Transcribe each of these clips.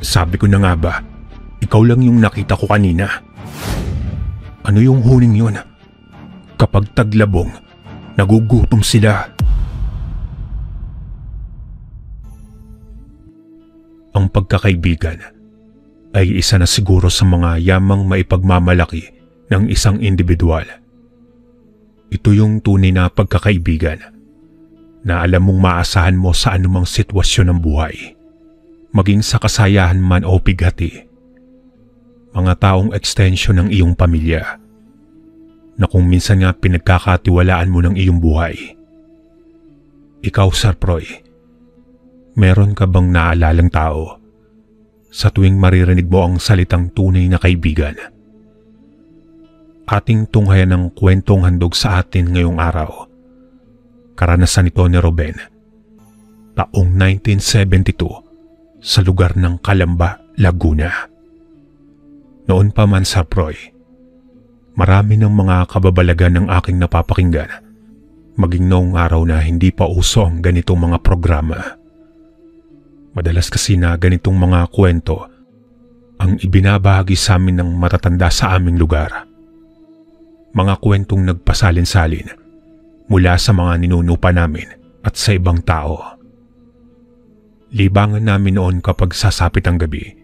Sabi ko na nga ba, ikaw lang yung nakita ko kanina. Ano yung huning yun? Kapag taglabong, nagugutom sila. Ang pagkakaibigan ay isa na siguro sa mga yamang maipagmamalaki ng isang individual. Ito yung tunay na pagkakaibigan na alam mong maasahan mo sa anumang sitwasyon ng buhay, maging sa kasayahan man o pighati. Mga taong ekstensyon ng iyong pamilya na kung minsan nga pinagkakatiwalaan mo ng iyong buhay. Ikaw, Sir Proy, meron ka bang naalalang tao sa tuwing maririnig mo ang salitang tunay na kaibigan? Ating tunghayan ng kwentong handog sa atin ngayong araw. Karanasan ito ni Ruben, taong 1972 sa lugar ng Calamba, Laguna. Noon pa man, Sir Proy, marami ng mga kababalagan ng aking napapakinggan, maging noong araw na hindi pa uso ang ganitong mga programa. Madalas kasi na ganitong mga kwento ang ibinabahagi sa amin ng matatanda sa aming lugar. Mga kwentong nagpasalin-salin mula sa mga ninuno pa namin at sa ibang tao. Libangan namin noon kapag sasapit ang gabi,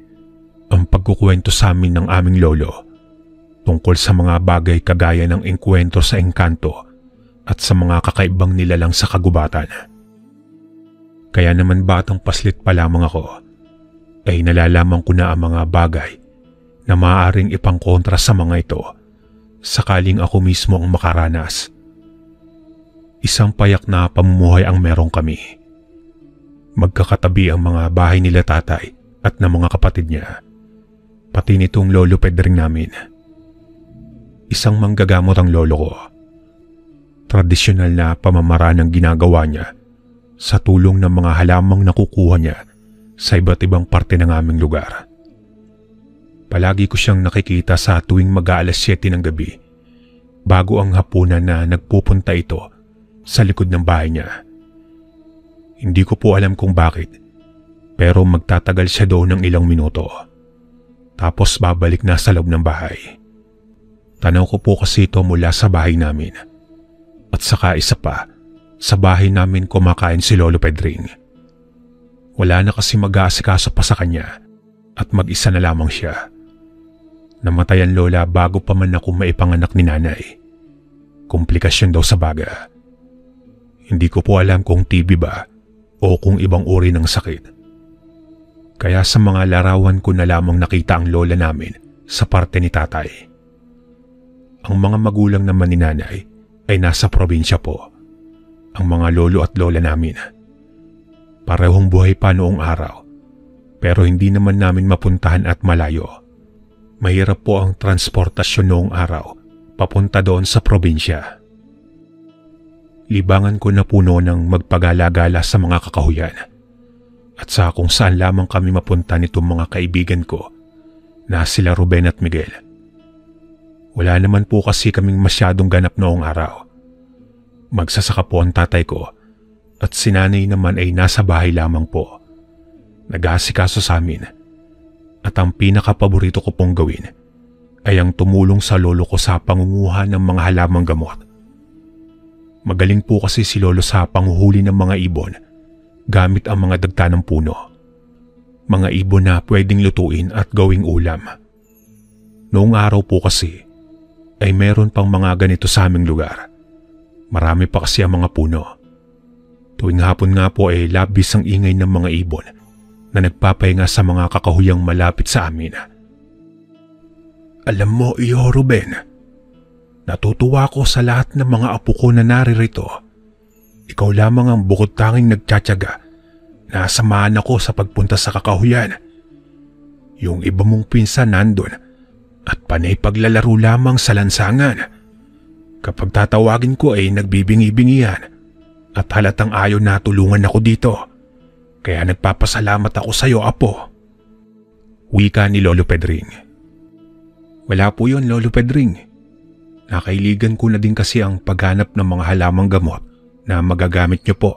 ang pagkukwento sa amin ng aming lolo tungkol sa mga bagay kagaya ng engkwentro sa engkanto at sa mga kakaibang nilalang sa kagubatan. Kaya naman batang paslit pa lamang ako, ay nalalaman ko na ang mga bagay na maaaring ipangkontra sa mga ito sakaling ako mismo ang makaranas. Isang payak na pamumuhay ang meron kami. Magkakatabi ang mga bahay nila tatay at ng mga kapatid niya, pati nitong lolo Pedring namin. Isang manggagamot ang lolo ko. Tradisyonal na pamamaraan ang ginagawa niya sa tulong ng mga halamang nakukuha niya sa iba't ibang parte ng aming lugar. Palagi ko siyang nakikita sa tuwing mag-aalas 7 ng gabi bago ang hapunan na nagpupunta ito sa likod ng bahay niya. Hindi ko po alam kung bakit, pero magtatagal siya doon ng ilang minuto. Tapos babalik na sa loob ng bahay. Tanaw ko po kasi ito mula sa bahay namin. At saka isa pa, sa bahay namin kumakain si Lolo Pedring. Wala na kasi mag-aasikaso pa sa kanya at mag-isa na lamang siya. Namatay ang lola bago pa man ako maipanganak ni nanay. Komplikasyon daw sa baga. Hindi ko po alam kung TB ba o kung ibang uri ng sakit. Kaya sa mga larawan ko na lamang nakita ang lola namin sa parte ni tatay. Ang mga magulang naman ni nanay ay nasa probinsya po. Ang mga lolo at lola namin. Parehong buhay pa noong araw, pero hindi naman namin mapuntahan at malayo. Mahirap po ang transportasyon noong araw papunta doon sa probinsya. Libangan ko na puno ng magpagala-gala sa mga kakahuyan at sa kung saan lamang kami mapunta nitong mga kaibigan ko na sila Ruben at Miguel. Wala naman po kasi kaming masyadong ganap noong araw. Magsasaka po ang tatay ko at si nanay naman ay nasa bahay lamang po. Nag-aasikaso sa amin at ang pinakapaborito ko pong gawin ay ang tumulong sa lolo ko sa pangunguha ng mga halamang gamot. Magaling po kasi si lolo sa panghuhuli ng mga ibon gamit ang mga dagta ng puno. Mga ibon na pwedeng lutuin at gawing ulam. Noong araw po kasi ay meron pang mga ganito sa aming lugar. Marami pa kasi ang mga puno. Tuwing hapon nga po ay labis ang ingay ng mga ibon na nagpapahinga sa mga kakahuyang malapit sa amin. Alam mo, iyo Ruben, natutuwa ko sa lahat ng mga apo ko na naririto. Ikaw lamang ang bukod tanging nagtsatsaga na samahan ako sa pagpunta sa kakahuyan. Yung iba mong pinsan nandun at panay paglalaro lamang sa lansangan. Kapag tatawagin ko ay nagbibingi-bingihan at halatang ayaw na tulungan ako dito. Kaya nagpapasalamat ako sa iyo, apo. Wika ni Lolo Pedring. Wala po yun, Lolo Pedring. Nakailigan ko na din kasi ang paghanap ng mga halamang gamot na magagamit niyo po.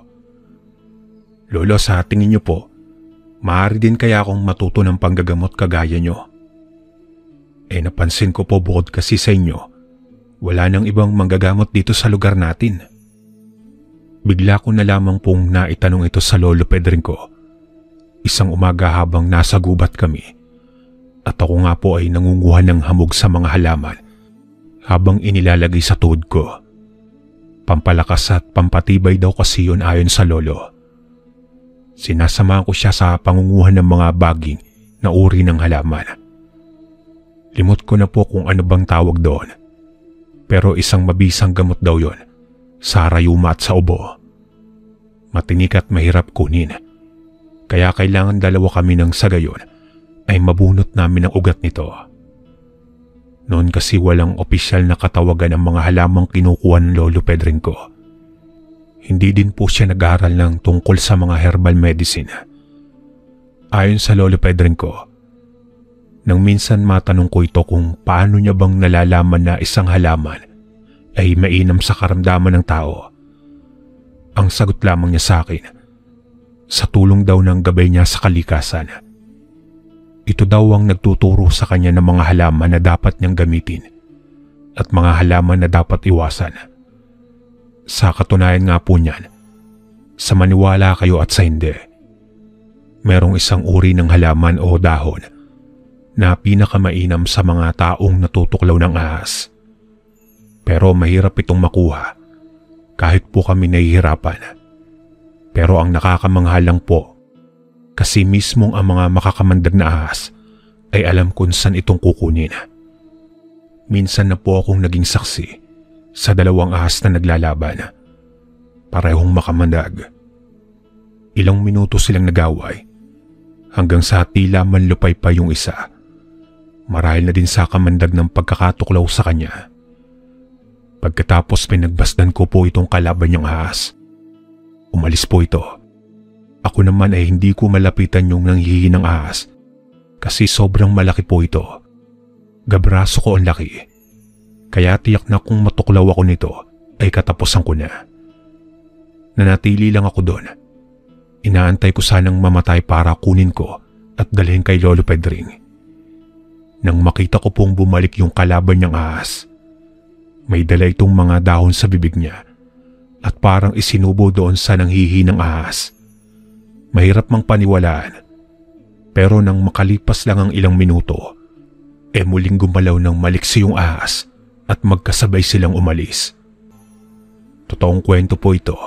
Lolo, sa tingin niyo po, Maaari din kaya akong matuto ng panggagamot kagaya nyo? Napansin ko po bukod kasi sa inyo, wala nang ibang manggagamot dito sa lugar natin. Bigla ko na lamang pong naitanong ito sa Lolo Pedring ko. Isang umaga habang nasa gubat kami at ako nga po ay nangunguha ng hamog sa mga halaman habang inilalagay sa tuhod ko. Pampalakas at pampatibay daw kasi yun ayon sa lolo. Sinasamahan ko siya sa pangunguha ng mga baging na uri ng halaman. Limot ko na po kung ano bang tawag doon. Pero isang mabisang gamot daw yon sa rayuma at sa ubo. Matinik at mahirap kunin. Kaya kailangan dalawa kami ng sa gayon ay mabunot namin ang ugat nito. Noon kasi walang opisyal na katawagan ang mga halamang kinukuha ng Lolo Pedring ko. Hindi din po siya nag-aaral ng tungkol sa mga herbal medicine. Ayon sa Lolo Pedring ko, nang minsan matanong ko ito kung paano niya bang nalalaman na isang halaman ay mainam sa karamdaman ng tao. Ang sagot lamang niya sa akin, sa tulong daw ng gabay niya sa kalikasan. Ito daw ang nagtuturo sa kanya ng mga halaman na dapat niyang gamitin at mga halaman na dapat iwasan. Sa katunayan nga po niyan, sa maniwala kayo at sa hindi, merong isang uri ng halaman o dahon na pinakamainam sa mga taong natutuklaw ng ahas. Pero mahirap itong makuha kahit po kami nahihirapan. Pero ang nakakamangha lang po, kasi mismong ang mga makakamandag na ahas ay alam kung saan itong kukunin. Minsan na po akong naging saksi sa dalawang ahas na naglalaban. Parehong makamandag. Ilang minuto silang nagaway hanggang sa tila manlupay pa yung isa. Marahil na din sa kamandag ng pagkakatuklaw sa kanya. Pagkatapos pinagbasdan ko po itong kalaban niyang ahas. Umalis po ito. Ako naman ay hindi ko malapitan yung nanghihinang ahas kasi sobrang malaki po ito. Gabraso ko ang laki. Kaya tiyak na kung matuklaw ako nito ay katapusan ko na. Nanatili lang ako doon. Inaantay ko sanang mamatay para kunin ko at dalhin kay Lolo Pedring. Nang makita ko pong bumalik yung kalaban niyang ahas, may dala itong mga dahon sa bibig niya at parang isinubo doon sa nanghihinang ahas. Mahirap mang paniwalaan, pero nang makalipas lang ang ilang minuto, muling gumalaw ng maliksi yung ahas at magkasabay silang umalis. Totoong kwento po ito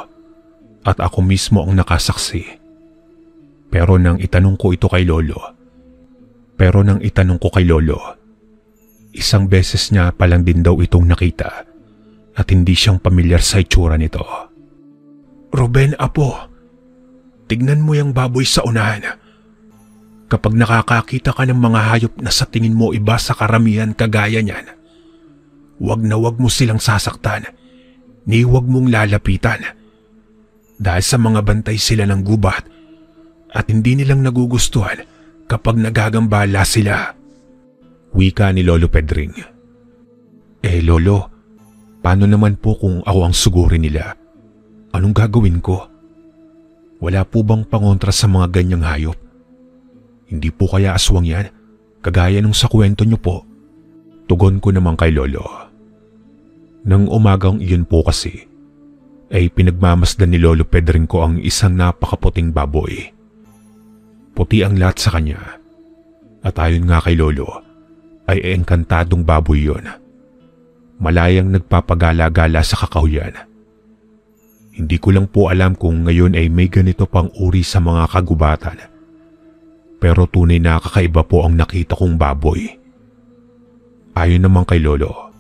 at ako mismo ang nakasaksi. Pero nang itanong ko kay Lolo, isang beses niya pa lang din daw itong nakita at hindi siyang pamilyar sa itsura nito. Ruben, apo, tignan mo yung baboy sa unahan. Kapag nakakakita ka ng mga hayop na sa tingin mo iba sa karamihan kagaya niyan, wag na wag mo silang sasaktan, ni wag mong lalapitan. Dahil sa mga bantay sila ng gubat at hindi nilang nagugustuhan kapag nagagambala sila. Wika ni Lolo Pedring. Lolo, paano naman po kung ako ang suguri nila? Anong gagawin ko? Wala po bang pangontra sa mga ganyang hayop? Hindi po kaya aswang yan, kagaya nung sa kwento niyo po? Tugon ko naman kay Lolo. Nang umagang iyon po kasi, ay pinagmamasdan ni Lolo Pedring ko ang isang napakaputing baboy. Puti ang lahat sa kanya. At ayon nga kay Lolo, ay engkantadong baboy yon. Malayang nagpapagala-gala sa kakahuyan. Hindi ko lang po alam kung ngayon ay may ganito pang uri sa mga kagubatan. Pero tunay na kakaiba po ang nakita kong baboy. Ayon naman kay Lolo,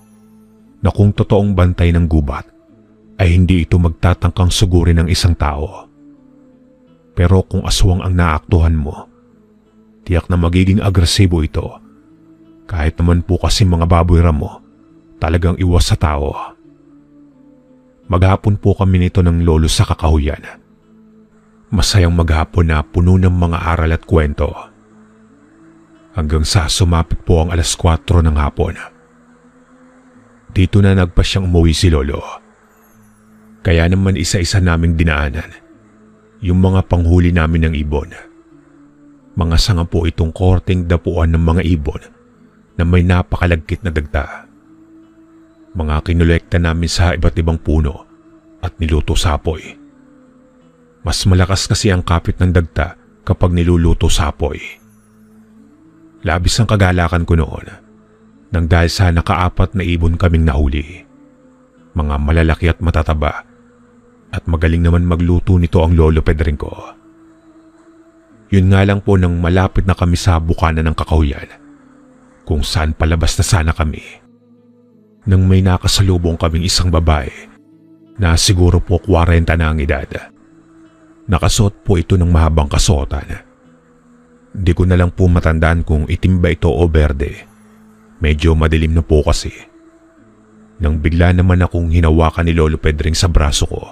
na kung totoong bantay ng gubat, ay hindi ito magtatangkang sugurin ng isang tao. Pero kung aswang ang naaktuhan mo, tiyak na magiging agresibo ito. Kahit naman po kasi mga baboy ramo, talagang iwas sa tao. Maghapon po kami nito ng lolo sa kakahuyan. Masayang maghapon na puno ng mga aral at kwento. Hanggang sa sumapit po ang 4:00 ng hapon. Dito na nagpasyang umuwi si Lolo. Kaya naman isa-isa naming dinaanan yung mga panghuli namin ng ibon. Mga sanga po itong korteng dapuan ng mga ibon na may napakalagkit na dagta. Mga kinolekta namin sa iba't ibang puno at niluto sa apoy. Mas malakas kasi ang kapit ng dagta kapag niluluto sa apoy. Labis ang kagalakan ko noon nang dahil sa nakaapat na ibon kaming nahuli. Mga malalaki at matataba at magaling naman magluto nito ang Lolo Pedring ko. Yun nga lang po nang malapit na kami sa bukana ng kakahuyan kung saan palabas na sana kami. Nang may nakasalubong kaming isang babae na siguro po 40 na ang edad. Nakasuot po ito ng mahabang kasuotan. Di ko na lang po matandaan kung itim ba ito o berde. Medyo madilim na po kasi. Nang bigla naman akong hinawakan ni Lolo Pedring sa braso ko.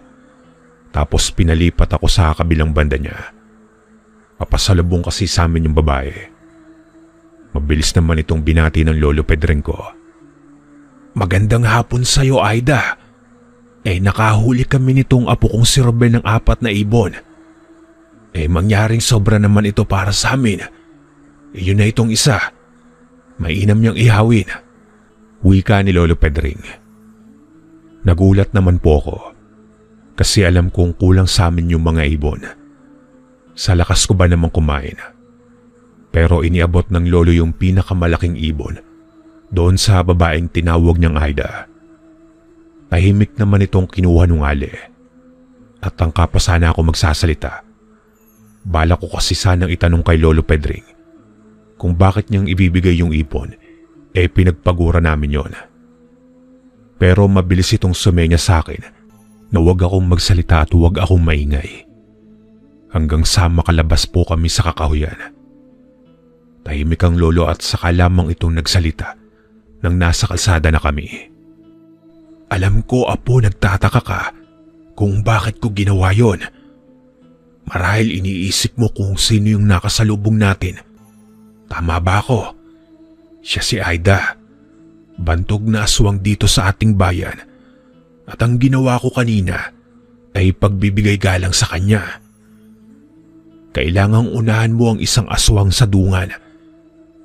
Tapos pinalipat ako sa kabilang banda niya. Papasalubong kasi sa amin yung babae. Mabilis naman itong binati ng Lolo Pedring ko. "Magandang hapon sa'yo, Aida. Nakahuli kami nitong apo kong si Robel ng 4 na ibon. Mangyaring sobra naman ito para sa amin. Yun na itong isa. Mainam niyang ihawin." Wika ni Lolo Pedring. Nagulat naman po ako kasi alam kong kulang sa amin yung mga ibon. Sa lakas ko ba namang kumain? Pero iniabot ng lolo yung pinakamalaking ibon doon sa babaeng tinawag niyang Aida. Tahimik naman itong kinuha ng ali at tangka pa sana ako magsasalita. Bala ko kasi sanang itanong kay Lolo Pedring kung bakit niyang ibibigay yung ibon, pinagpagura namin yon. Pero mabilis itong sumenya sa akin na huwag akong magsalita at huwag akong maingay. Hanggang sa makalabas po kami sa kakahuyan. Tahimik ang lolo at saka lamang itong nagsalita nang nasa kalsada na kami. "Alam ko, apo, nagtataka ka kung bakit ko ginawa yon. Marahil iniisip mo kung sino yung nakasalubong natin. Tama ba ako? Siya si Aida. Bantog na aswang dito sa ating bayan. At ang ginawa ko kanina ay pagbibigay galang sa kanya. Kailangang unahan mo ang isang aswang sa dungan.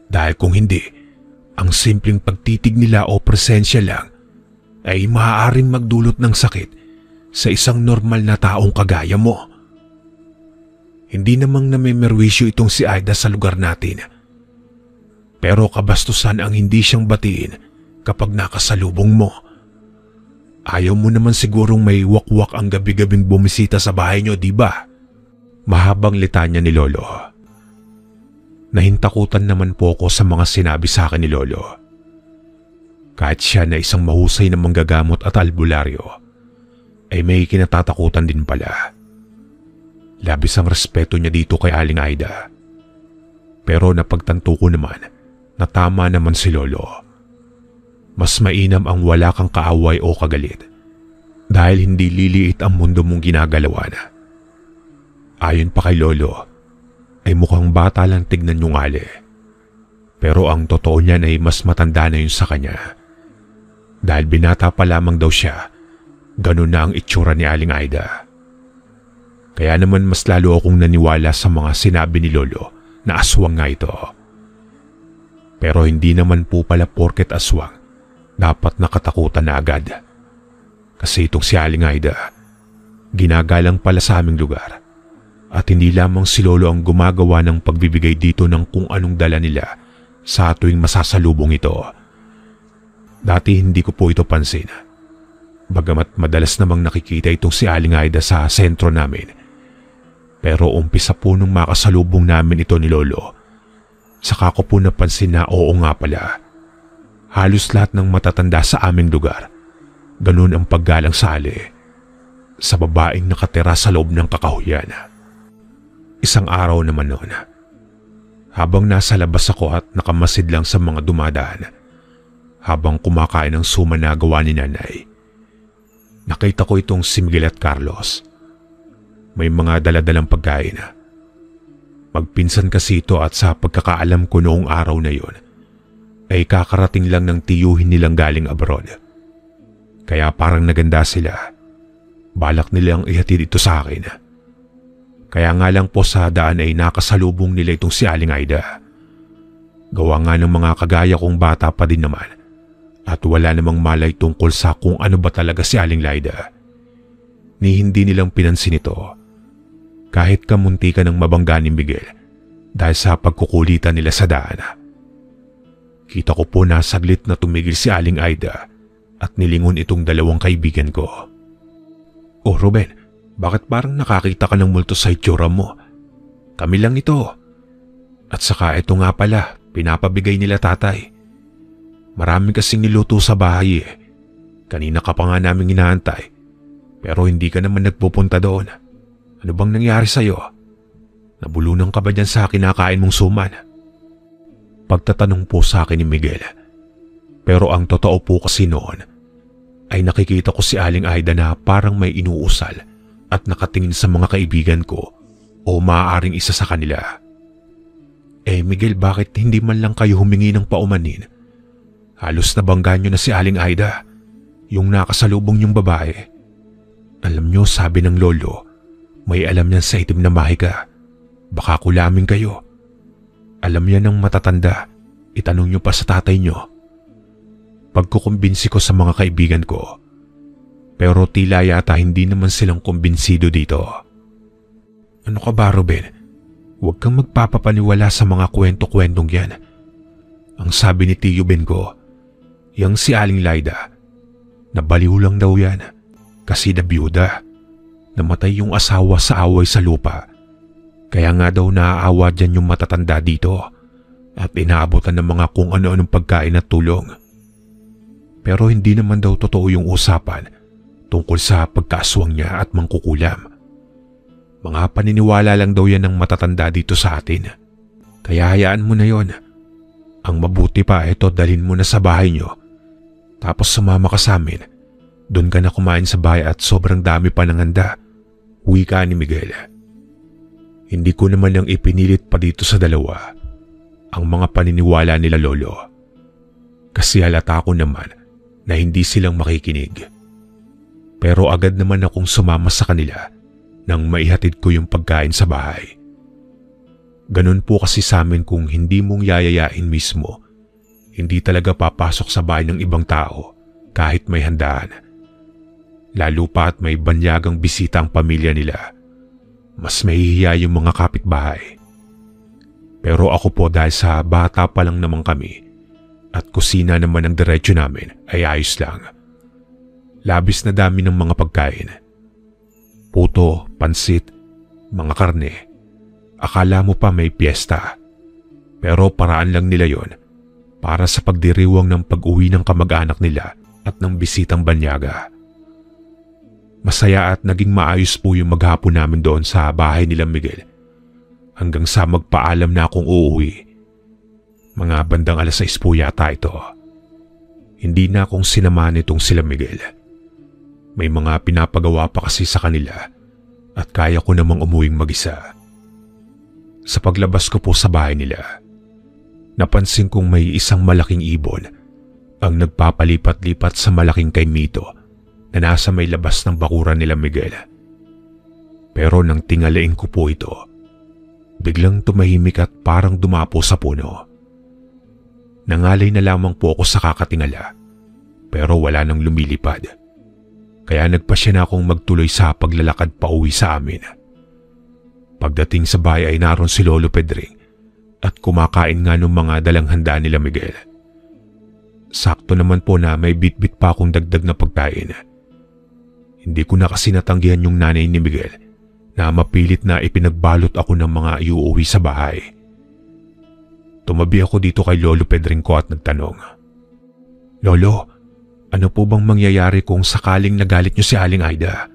Dahil kung hindi, ang simpleng pagtitig nila o presensya lang ay maaaring magdulot ng sakit sa isang normal na taong kagaya mo. Hindi namang namimerwisyo itong si Aida sa lugar natin. Pero kabastusan ang hindi siyang batiin kapag nakasalubong mo. Ayaw mo naman sigurong may wakwak ang gabi-gabing bumisita sa bahay niyo, di ba?" Mahabang litanya ni Lolo. Nahintakutan naman po ako sa mga sinabi sa akin ni Lolo. Kahit siya na isang mahusay na manggagamot at albularyo, ay may kinatatakutan din pala. Labis ang respeto niya dito kay Aling Aida. Pero napagtanto ko naman na tama naman si Lolo. Mas mainam ang wala kang kaaway o kagalit dahil hindi liliit ang mundo mong ginagalawan. Ayon pa kay Lolo, ay mukhang bata lang tignan yung ali. Pero ang totoo niyan ay mas matanda na yun sa kanya. Dahil binata pa lamang daw siya, ganun na ang itsura ni Aling Aida. Kaya naman mas lalo akong naniwala sa mga sinabi ni Lolo na aswang nga ito. Pero hindi naman po pala porket aswang, dapat nakatakutan na agad. Kasi itong si Aling Aida, ginagalang pala sa aming lugar. At hindi lamang si Lolo ang gumagawa ng pagbibigay dito ng kung anong dala nila sa tuwing masasalubong ito. Dati hindi ko po ito pansin. Bagamat madalas namang nakikita itong si Aling Aida sa sentro namin. Pero umpisa po nung makasalubong namin ito ni Lolo, saka ko po napansin na oo nga pala. Halos lahat ng matatanda sa aming lugar, ganun ang paggalang sa ali sa babaeng nakatira sa loob ng kakahuyan. Isang araw naman noon, habang nasa labas ako at nakamasid lang sa mga dumadaan, habang kumakain ng suman na gawa ni nanay, nakita ko itong si Miguel at Carlos. May mga daladalang pagkain. Magpinsan kasi ito at sa pagkakaalam ko noong araw na yon, ay kakarating lang ng tiyuhin nilang galing abroad. Kaya parang naganda sila. Balak nilang ihatid ito sa akin. Kaya nga lang po sa daan ay nakasalubong nila itong si Aling Aida. Gawa nga ng mga kagaya kong bata pa din naman at wala namang malay tungkol sa kung ano ba talaga si Aling Laida. Ni hindi nilang pinansin ito. Kahit kamunti ka ng mabangga ni Miguel dahil sa pagkukulitan nila sa daan. Kita ko po na saglit na tumigil si Aling Aida at nilingon itong dalawang kaibigan ko. "Oh Ruben, bakit parang nakakita ka ng multo sa itsura mo? Kami lang ito. At saka ito nga pala, pinapabigay nila tatay. Marami kasing niluto sa bahay eh. Kanina ka pa nga namin inaantay. Pero hindi ka naman nagpupunta doon. Ano bang nangyari sa'yo? Nabulunan ka ba dyan sa kinakain mong suman?" Pagtatanong po sa akin ni Miguel. Pero ang totoo po kasi noon ay nakikita ko si Aling Aida na parang may inuusal at nakatingin sa mga kaibigan ko o maaaring isa sa kanila. "Eh Miguel, bakit hindi man lang kayo humingi ng paumanin? Halos nabangga nyo na si Aling Aida, yung nakasalubong yung babae. Alam nyo, sabi ng lolo, may alam niyan sa itim na mahika. Baka kulamin kayo. Alam yan ng matatanda, itanong nyo pa sa tatay nyo." Pagkukumbinsi ko sa mga kaibigan ko, pero tila yata hindi naman silang kumbinsido dito. "Ano ka ba Ruben? Huwag kang magpapapaniwala sa mga kwento-kwentong yan. Ang sabi ni Tiyo Ben ko, yang si Aling Laida, nabaliw lang daw yan kasi nabiyuda. Namatay yung asawa sa away sa lupa. Kaya nga daw naaawa dyan yung matatanda dito at inaabotan ng mga kung ano-anong pagkain at tulong. Pero hindi naman daw totoo yung usapan tungkol sa pagkaaswang niya at mangkukulam. Mga paniniwala lang daw yan ng matatanda dito sa atin. Kaya hayaan mo na yon. Ang mabuti pa ito, dalhin mo na sa bahay nyo. Tapos sumama ka sa amin. Doon ka na kumain sa bahay at sobrang dami pa ng handa." Wika ni Miguel. Hindi ko naman lang ipinilit pa dito sa dalawa ang mga paniniwala nila lolo. Kasi halata ko naman na hindi silang makikinig. Pero agad naman akong sumama sa kanila nang maihatid ko yung pagkain sa bahay. Ganun po kasi sa amin, kung hindi mong yayayain mismo, hindi talaga papasok sa bahay ng ibang tao kahit may handaan. Lalo pa at may banyagang bisita ang pamilya nila. Mas mahihiya yung mga kapitbahay. Pero ako po, dahil sa bata pa lang naman kami at kusina naman ang diretsyo namin, ay ayos lang. Labis na dami ng mga pagkain. Puto, pansit, mga karne. Akala mo pa may piyesta. Pero paraan lang nila yon para sa pagdiriwang ng pag-uwi ng kamag-anak nila at ng bisitang banyaga. Masaya at naging maayos po yung maghapon namin doon sa bahay nila Miguel. Hanggang sa magpaalam na akong uuwi. Mga bandang 6:00 po yata ito. Hindi na akong sinamahan nitong sila Miguel. May mga pinapagawa pa kasi sa kanila at kaya ko namang umuwing mag-isa. Sa paglabas ko po sa bahay nila, napansin kong may isang malaking ibon ang nagpapalipat-lipat sa malaking kaimito na nasa may labas ng bakuran nila Miguel. Pero nang tingalain ko po ito, biglang tumahimik at parang dumapo sa puno. Nangalay na lamang po ako sa kakatingala, pero wala nang lumilipad. Kaya nagpasya na akong magtuloy sa paglalakad pa uwi sa amin. Pagdating sa bahay ay naroon si Lolo Pedring at kumakain nga ng mga dalang handa nila Miguel. Sakto naman po na may bit-bit pa akong dagdag na pagkain. Hindi ko na kasi natanggihan yung nanay ni Miguel na mapilit na ipinagbalot ako ng mga iuuwi sa bahay. Tumabi ako dito kay Lolo Pedring ko at nagtanong, "Lolo, ano po bang mangyayari kung sakaling nagalit niyo si Aling Aida?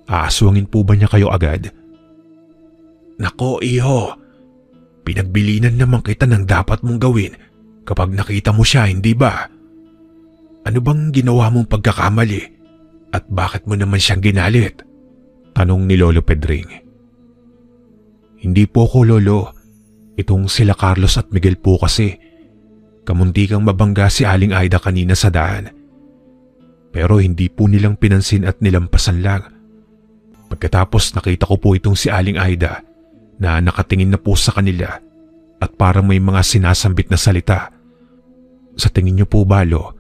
Aaswangin po ba niya kayo agad?" "Nako iho, pinagbilinan naman kita ng dapat mong gawin kapag nakita mo siya, hindi ba? Ano bang ginawa mong pagkakamali? At bakit mo naman siyang ginalit?" tanong ni Lolo Pedring. "Hindi po ko, Lolo. Itong sila Carlos at Miguel po kasi. Kamuntikang mabangga si Aling Aida kanina sa daan. Pero hindi po nilang pinansin at nilampasan lang. Pagkatapos nakita ko po itong si Aling Aida na nakatingin na po sa kanila at parang may mga sinasambit na salita. Sa tingin niyo po ba, Lo,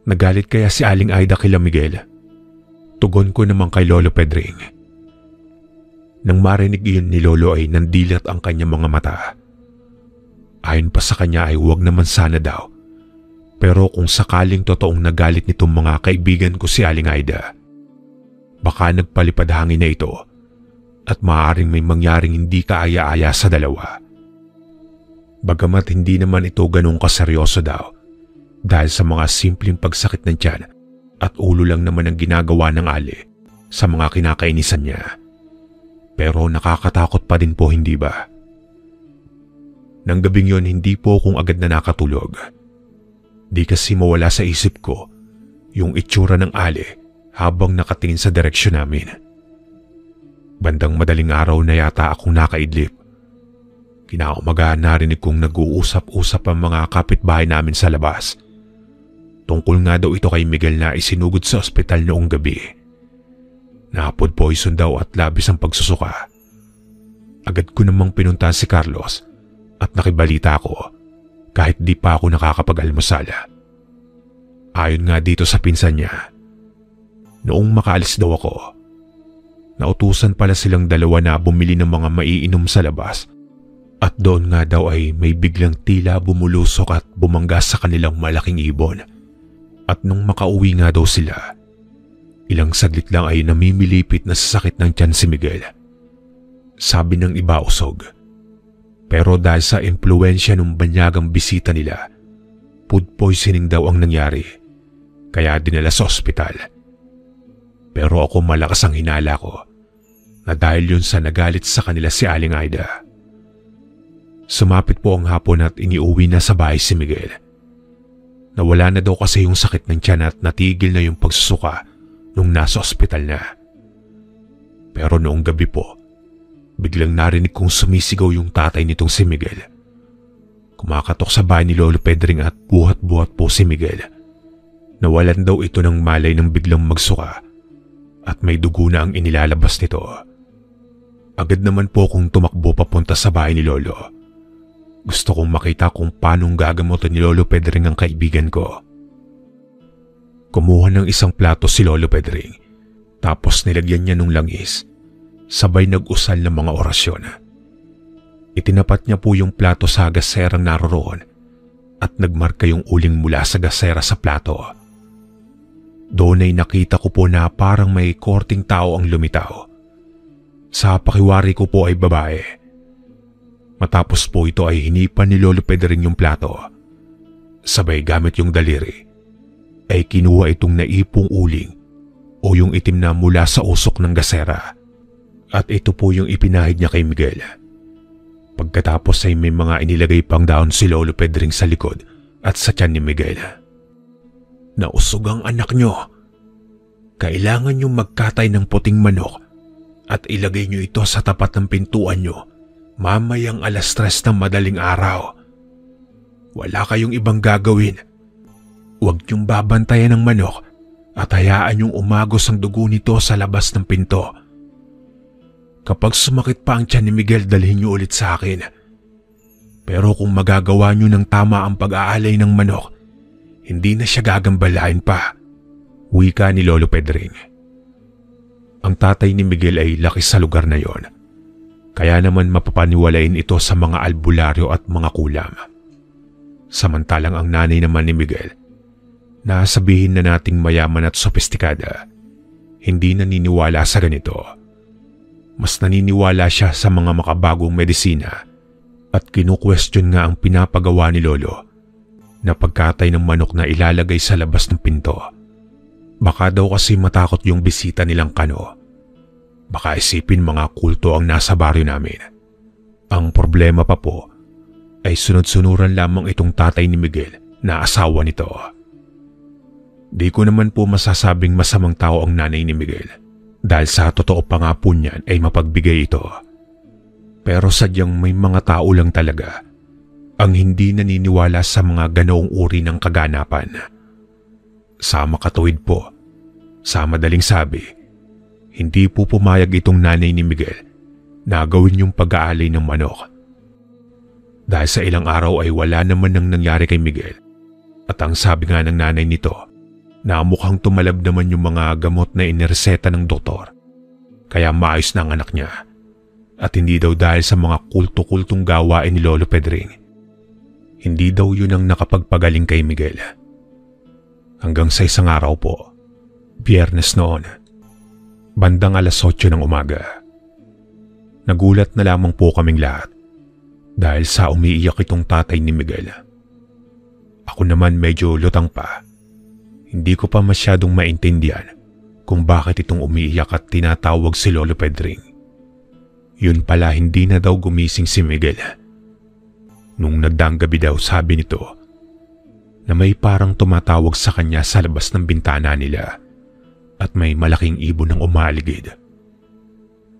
nagalit kaya si Aling Aida kila Miguel? Tugon ko naman kay Lolo Pedring. Nang marinig iyon ni Lolo ay nandilat ang kanyang mga mata. Ayon pa sa kanya ay huwag naman sana daw. Pero kung sakaling totoong nagalit nitong mga kaibigan ko si Aling Aida, baka nagpalipad hangin na ito at maaaring may mangyaring hindi kaaya-aya sa dalawa. Bagamat hindi naman ito ganong kaseryoso daw dahil sa mga simpleng pagsakit ng tiyan at ulo lang naman ang ginagawa ng Ali sa mga kinakainisan niya. Pero nakakatakot pa din po, hindi ba? Nang gabing yon hindi po akong agad na nakatulog. Di kasi mawala sa isip ko yung itsura ng Ali habang nakatingin sa direksyon namin. Bandang madaling araw na yata akong nakaidlip. Kinaumaga narinig kong nag-uusap-usap ang mga kapitbahay namin sa labas. Tungkol nga daw ito kay Miguel na isinugod sa ospital noong gabi. Na-food poison daw at labis ang pagsusuka. Agad ko namang pinuntahan si Carlos at nakibalita ako kahit di pa ako nakakapag-almusal. Ayon nga dito sa pinsan niya, noong makaalis daw ako, nautusan pala silang dalawa na bumili ng mga maiinom sa labas at doon nga daw ay may biglang tila bumulusok at bumangga sa kanilang malaking ibon. At nung makauwi nga daw sila, ilang saglit lang ay namimilipit na sa sakit ng tiyan si Miguel. Sabi ng iba usog. Pero dahil sa impluensya ng banyagang bisita nila, food poisoning daw ang nangyari, kaya dinala sa ospital. Pero ako malakas ang hinala ko na dahil yun sa nagalit sa kanila si Aling Aida. Sumapit po ang hapon at iniuwi na sa bahay si Miguel. Nawala na daw kasi yung sakit ng tiyan at natigil na yung pagsusuka nung nasa ospital na. Pero noong gabi po, biglang narinig kong sumisigaw yung tatay nitong si Miguel. Kumakatok sa bahay ni Lolo Pedring at buhat-buhat po si Miguel. Nawalan daw ito ng malay nang biglang magsuka at may dugo na ang inilalabas nito. Agad naman po akong tumakbo papunta sa bahay ni Lolo. Gusto kong makita kung paano gagamutin ni Lolo Pedring ang kaibigan ko. Kumuha ng isang plato si Lolo Pedring, tapos nilagyan niya ng langis, sabay nag-usal ng mga orasyon. Itinapat niya po yung plato sa gaserang naroroon at nagmarka yung uling mula sa gasera sa plato. Doon ay nakita ko po na parang may korting tao ang lumitaw. Sa pakiwari ko po ay babae. Matapos po ito ay hinipan ni Lolo Pedring yung plato. Sabay gamit yung daliri, ay kinuha itong naipong uling o yung itim na mula sa usok ng gasera. At ito po yung ipinahid niya kay Miguel. Pagkatapos ay may mga inilagay pang daon si Lolo Pedring sa likod at sa tiyan ni Miguel. Nausog ang anak nyo. Kailangan nyo magkatay ng puting manok at ilagay nyo ito sa tapat ng pintuan nyo mamayang 3:00 ng madaling araw. Wala kayong ibang gagawin. Huwag niyong babantayan ng manok at hayaan niyong umagos ang dugo nito sa labas ng pinto. Kapag sumakit pa ang tiyan ni Miguel, dalhin niyo ulit sa akin. Pero kung magagawa niyo ng tama ang pag-aalay ng manok, hindi na siya gagambalain pa. Wika ni Lolo Pedring. Ang tatay ni Miguel ay laki sa lugar na yon. Kaya naman mapapaniwalain ito sa mga albularyo at mga kulam. Samantalang ang nanay naman ni Miguel, na sabihin na nating mayaman at sopistikada, hindi naniniwala sa ganito. Mas naniniwala siya sa mga makabagong medisina at kinu-question nga ang pinapagawa ni Lolo na pagkatay ng manok na ilalagay sa labas ng pinto. Baka daw kasi matakot yung bisita nilang Kano. Baka isipin mga kulto ang nasa baryo namin. Ang problema pa po ay sunod-sunuran lamang itong tatay ni Miguel na asawa nito. Di ko naman po masasabing masamang tao ang nanay ni Miguel dahil sa totoo pa nga po niyan ay mapagbigay ito. Pero sadyang may mga tao lang talaga ang hindi naniniwala sa mga ganoong uri ng kaganapan. Sa makatuwid po, sa madaling sabi, Hindi po pumayag itong nanay ni Miguel na gawin yung pag-aalay ng manok. Dahil sa ilang araw ay wala naman nang nangyari kay Miguel. At ang sabi nga ng nanay nito na mukhang tumalab naman yung mga gamot na inireseta ng doktor. Kaya maayos na ang anak niya. At hindi daw dahil sa mga kulto-kultong gawain ni Lolo Pedring. Hindi daw yun ang nakapagpagaling kay Miguel. Hanggang sa isang araw po, Biyernes noon, bandang 8:00 ng umaga. Nagulat na lamang po kaming lahat dahil sa umiiyak itong tatay ni Miguel. Ako naman medyo lutang pa. Hindi ko pa masyadong maintindihan kung bakit itong umiiyak at tinatawag si Lolo Pedring. Yun pala hindi na daw gumising si Miguel. Nung nagdaang gabi daw sabi nito na may parang tumatawag sa kanya sa labas ng bintana nila at may malaking ibon ng umaaligid.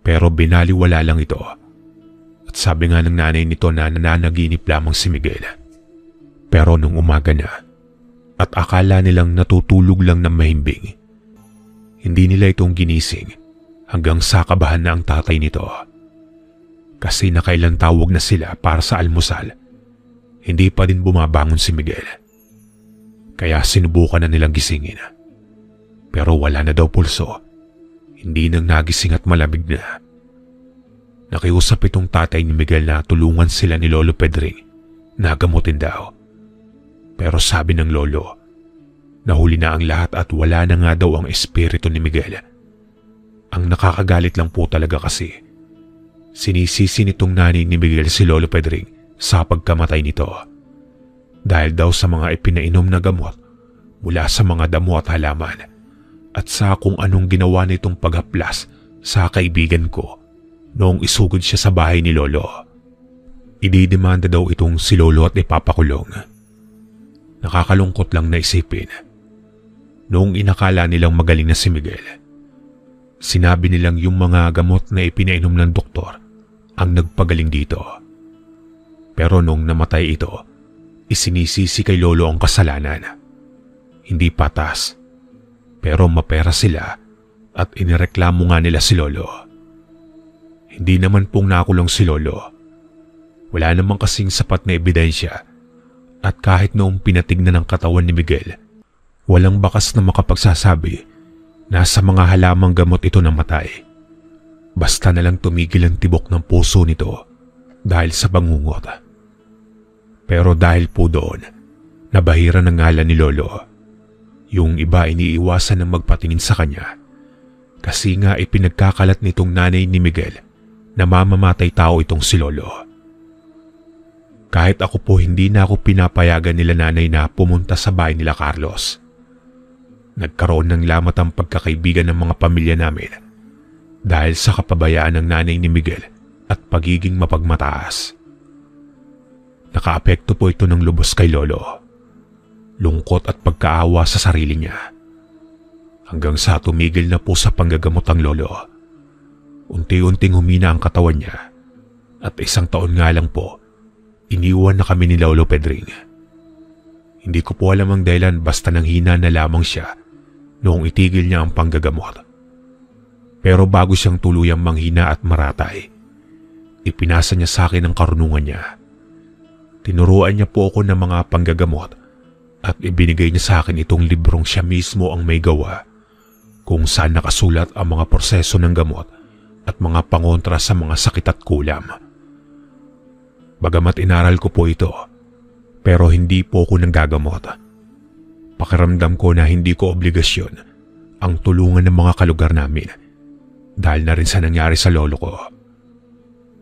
Pero binaliwala lang ito at sabi nga ng nanay nito na nananaginip lamang si Miguel. Pero nung umaga na at akala nilang natutulog lang ng mahimbing, hindi nila itong ginising hanggang sa kabahan na ang tatay nito. Kasi nakailang tawag na sila para sa almusal, hindi pa din bumabangon si Miguel. Kaya sinubukan na nilang gisingin. Pero wala na daw pulso. Hindi nang nagising at malamig na. Nakiusap itong tatay ni Miguel na tulungan sila ni Lolo Pedring na gamutin daw. Pero sabi ng lolo, nahuli na ang lahat at wala na nga daw ang espiritu ni Miguel. Ang nakakagalit lang po talaga kasi, sinisisi nitong nanay ni Miguel si Lolo Pedring sa pagkamatay nito. Dahil daw sa mga ipinainom na gamot mula sa mga damo at halaman at sa kung anong ginawa nitong paghaplas sa kaibigan ko noong isugod siya sa bahay ni Lolo. Ididemanda daw itong si Lolo at ipapakulong. Nakakalungkot lang na isipin. Noong inakala nilang magaling na si Miguel, sinabi nilang yung mga gamot na ipinainom ng doktor ang nagpagaling dito. Pero nung namatay ito, isinisisi kay Lolo ang kasalanan. Hindi patas. Pero mapera sila at inireklamo nga nila si Lolo. Hindi naman pong nakulong si Lolo. Wala namang kasing sapat na ebidensya at kahit noong pinatignan ng katawan ni Miguel, walang bakas na makapagsasabi na sa mga halamang gamot ito namatay. Basta na lang tumigil ang tibok ng puso nito dahil sa bangungot. Pero dahil po doon, nabahira ng ngalan ni Lolo. Yung iba iniiwasan ng magpatingin sa kanya kasi nga ipinagkakalat nitong nanay ni Miguel na mamamatay tao itong si Lolo. Kahit ako po hindi na ako pinapayagan nila nanay na pumunta sa bahay nila Carlos. Nagkaroon ng lamat ang pagkakaibigan ng mga pamilya namin dahil sa kapabayaan ng nanay ni Miguel at pagiging mapagmataas. Nakaapekto po ito ng lubos kay Lolo. Lungkot at pagkaawa sa sarili niya. Hanggang sa tumigil na po sa panggagamot ang Lolo. Unti-unting humina ang katawan niya at 1 taon nga lang po, iniwan na kami ni Lolo Pedring. Hindi ko po alam ang dahilan basta nang hina na lamang siya noong itigil niya ang panggagamot. Pero bago siyang tuluyang manghina at maratay, ipinasa niya sa akin ang karunungan niya. Tinuruan niya po ako ng mga panggagamot at ibinigay niya sa akin itong librong siya mismo ang may gawa kung saan nakasulat ang mga proseso ng gamot at mga pangontra sa mga sakit at kulam. Bagamat inaral ko po ito, pero hindi po ako nanggagamot. Pakiramdam ko na hindi ko obligasyon ang tulungan ng mga kalugar namin dahil na rin sa nangyari sa lolo ko.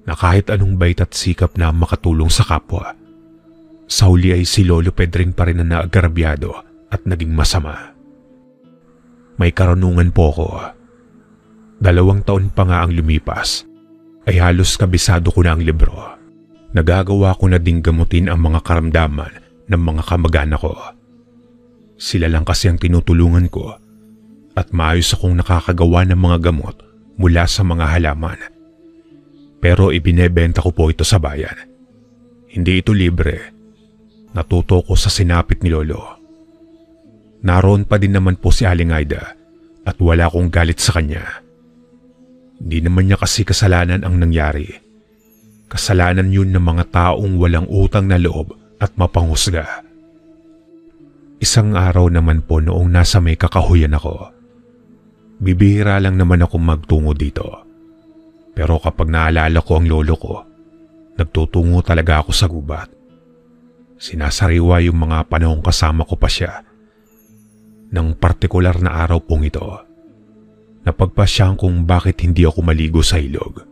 Na kahit anong bait at sikap na makatulong sa kapwa, sa huli ay si Lolo Pedring pa rin na naagrabyado at naging masama. May karunungan po ako. 2 taon pa nga ang lumipas, ay halos kabisado ko na ang libro. Nagagawa ko na ding gamutin ang mga karamdaman ng mga kamag-anak ko. Sila lang kasi ang tinutulungan ko at maayos akong nakakagawa ng mga gamot mula sa mga halaman. Pero ibinebenta ko po ito sa bayan. Hindi ito libre. Natuto ko sa sinapit ni Lolo. Naroon pa din naman po si Aling Aida at wala akong galit sa kanya. Di naman niya kasi kasalanan ang nangyari. Kasalanan yun ng mga taong walang utang na loob at mapanghusga. Isang araw naman po noong nasa may kakahuyan ako. Bibihira lang naman ako magtungo dito. Pero kapag naalala ko ang lolo ko, nagtutungo talaga ako sa gubat. Sinasariwa yung mga panahong kasama ko pa siya. Nang partikular na araw pong ito, napagpasyahan kung bakit hindi ako maligo sa ilog.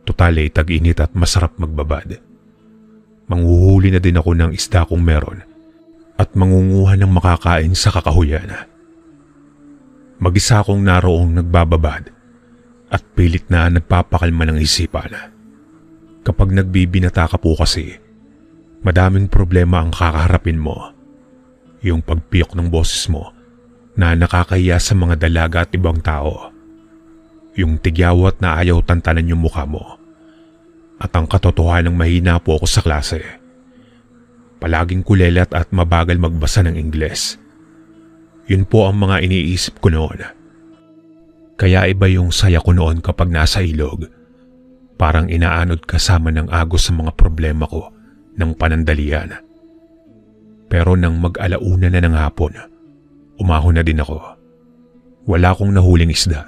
Total ay tag-init at masarap magbabad. Manghuhuli na din ako ng isda kung meron at mangunguha ng makakain sa kakahuyan. Mag-isa akong naroong nagbababad at pilit na nagpapakalma ng isipan. Kapag nagbibinata ka po kasi, madaming problema ang kakaharapin mo. Yung pagpiyok ng boses mo na nakakahiya sa mga dalaga at ibang tao. Yung tigyawat na ayaw tantanan yung mukha mo. At ang katotohanang mahina po ako sa klase. Palaging kulelat at mabagal magbasa ng Ingles. Yun po ang mga iniisip ko noon. Kaya iba yung saya ko noon kapag nasa ilog. Parang inaanod kasama ng agos sa mga problema ko ng panandalian. Pero nang mag-alauna na ng hapon, umahon na din ako. Wala akong nahuling isda,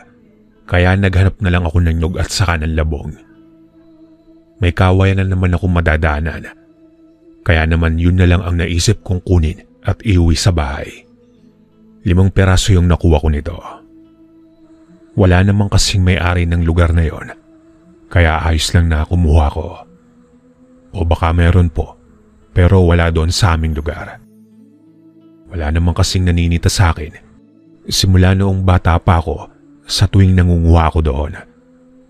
kaya naghanap na lang ako ng nyug at saka ng labong. May kawayan na naman akong madadaanan, kaya naman yun na lang ang naisip kong kunin at iuwi sa bahay. 5 peraso yung nakuha ko nito. Wala namang kasing may-ari ng lugar na yon, kaya ayos lang na kumuha ko. O baka meron po, pero wala doon sa aming lugar. Wala namang kasing naninita sa akin. Simula noong bata pa ako sa tuwing nangunguha ako doon.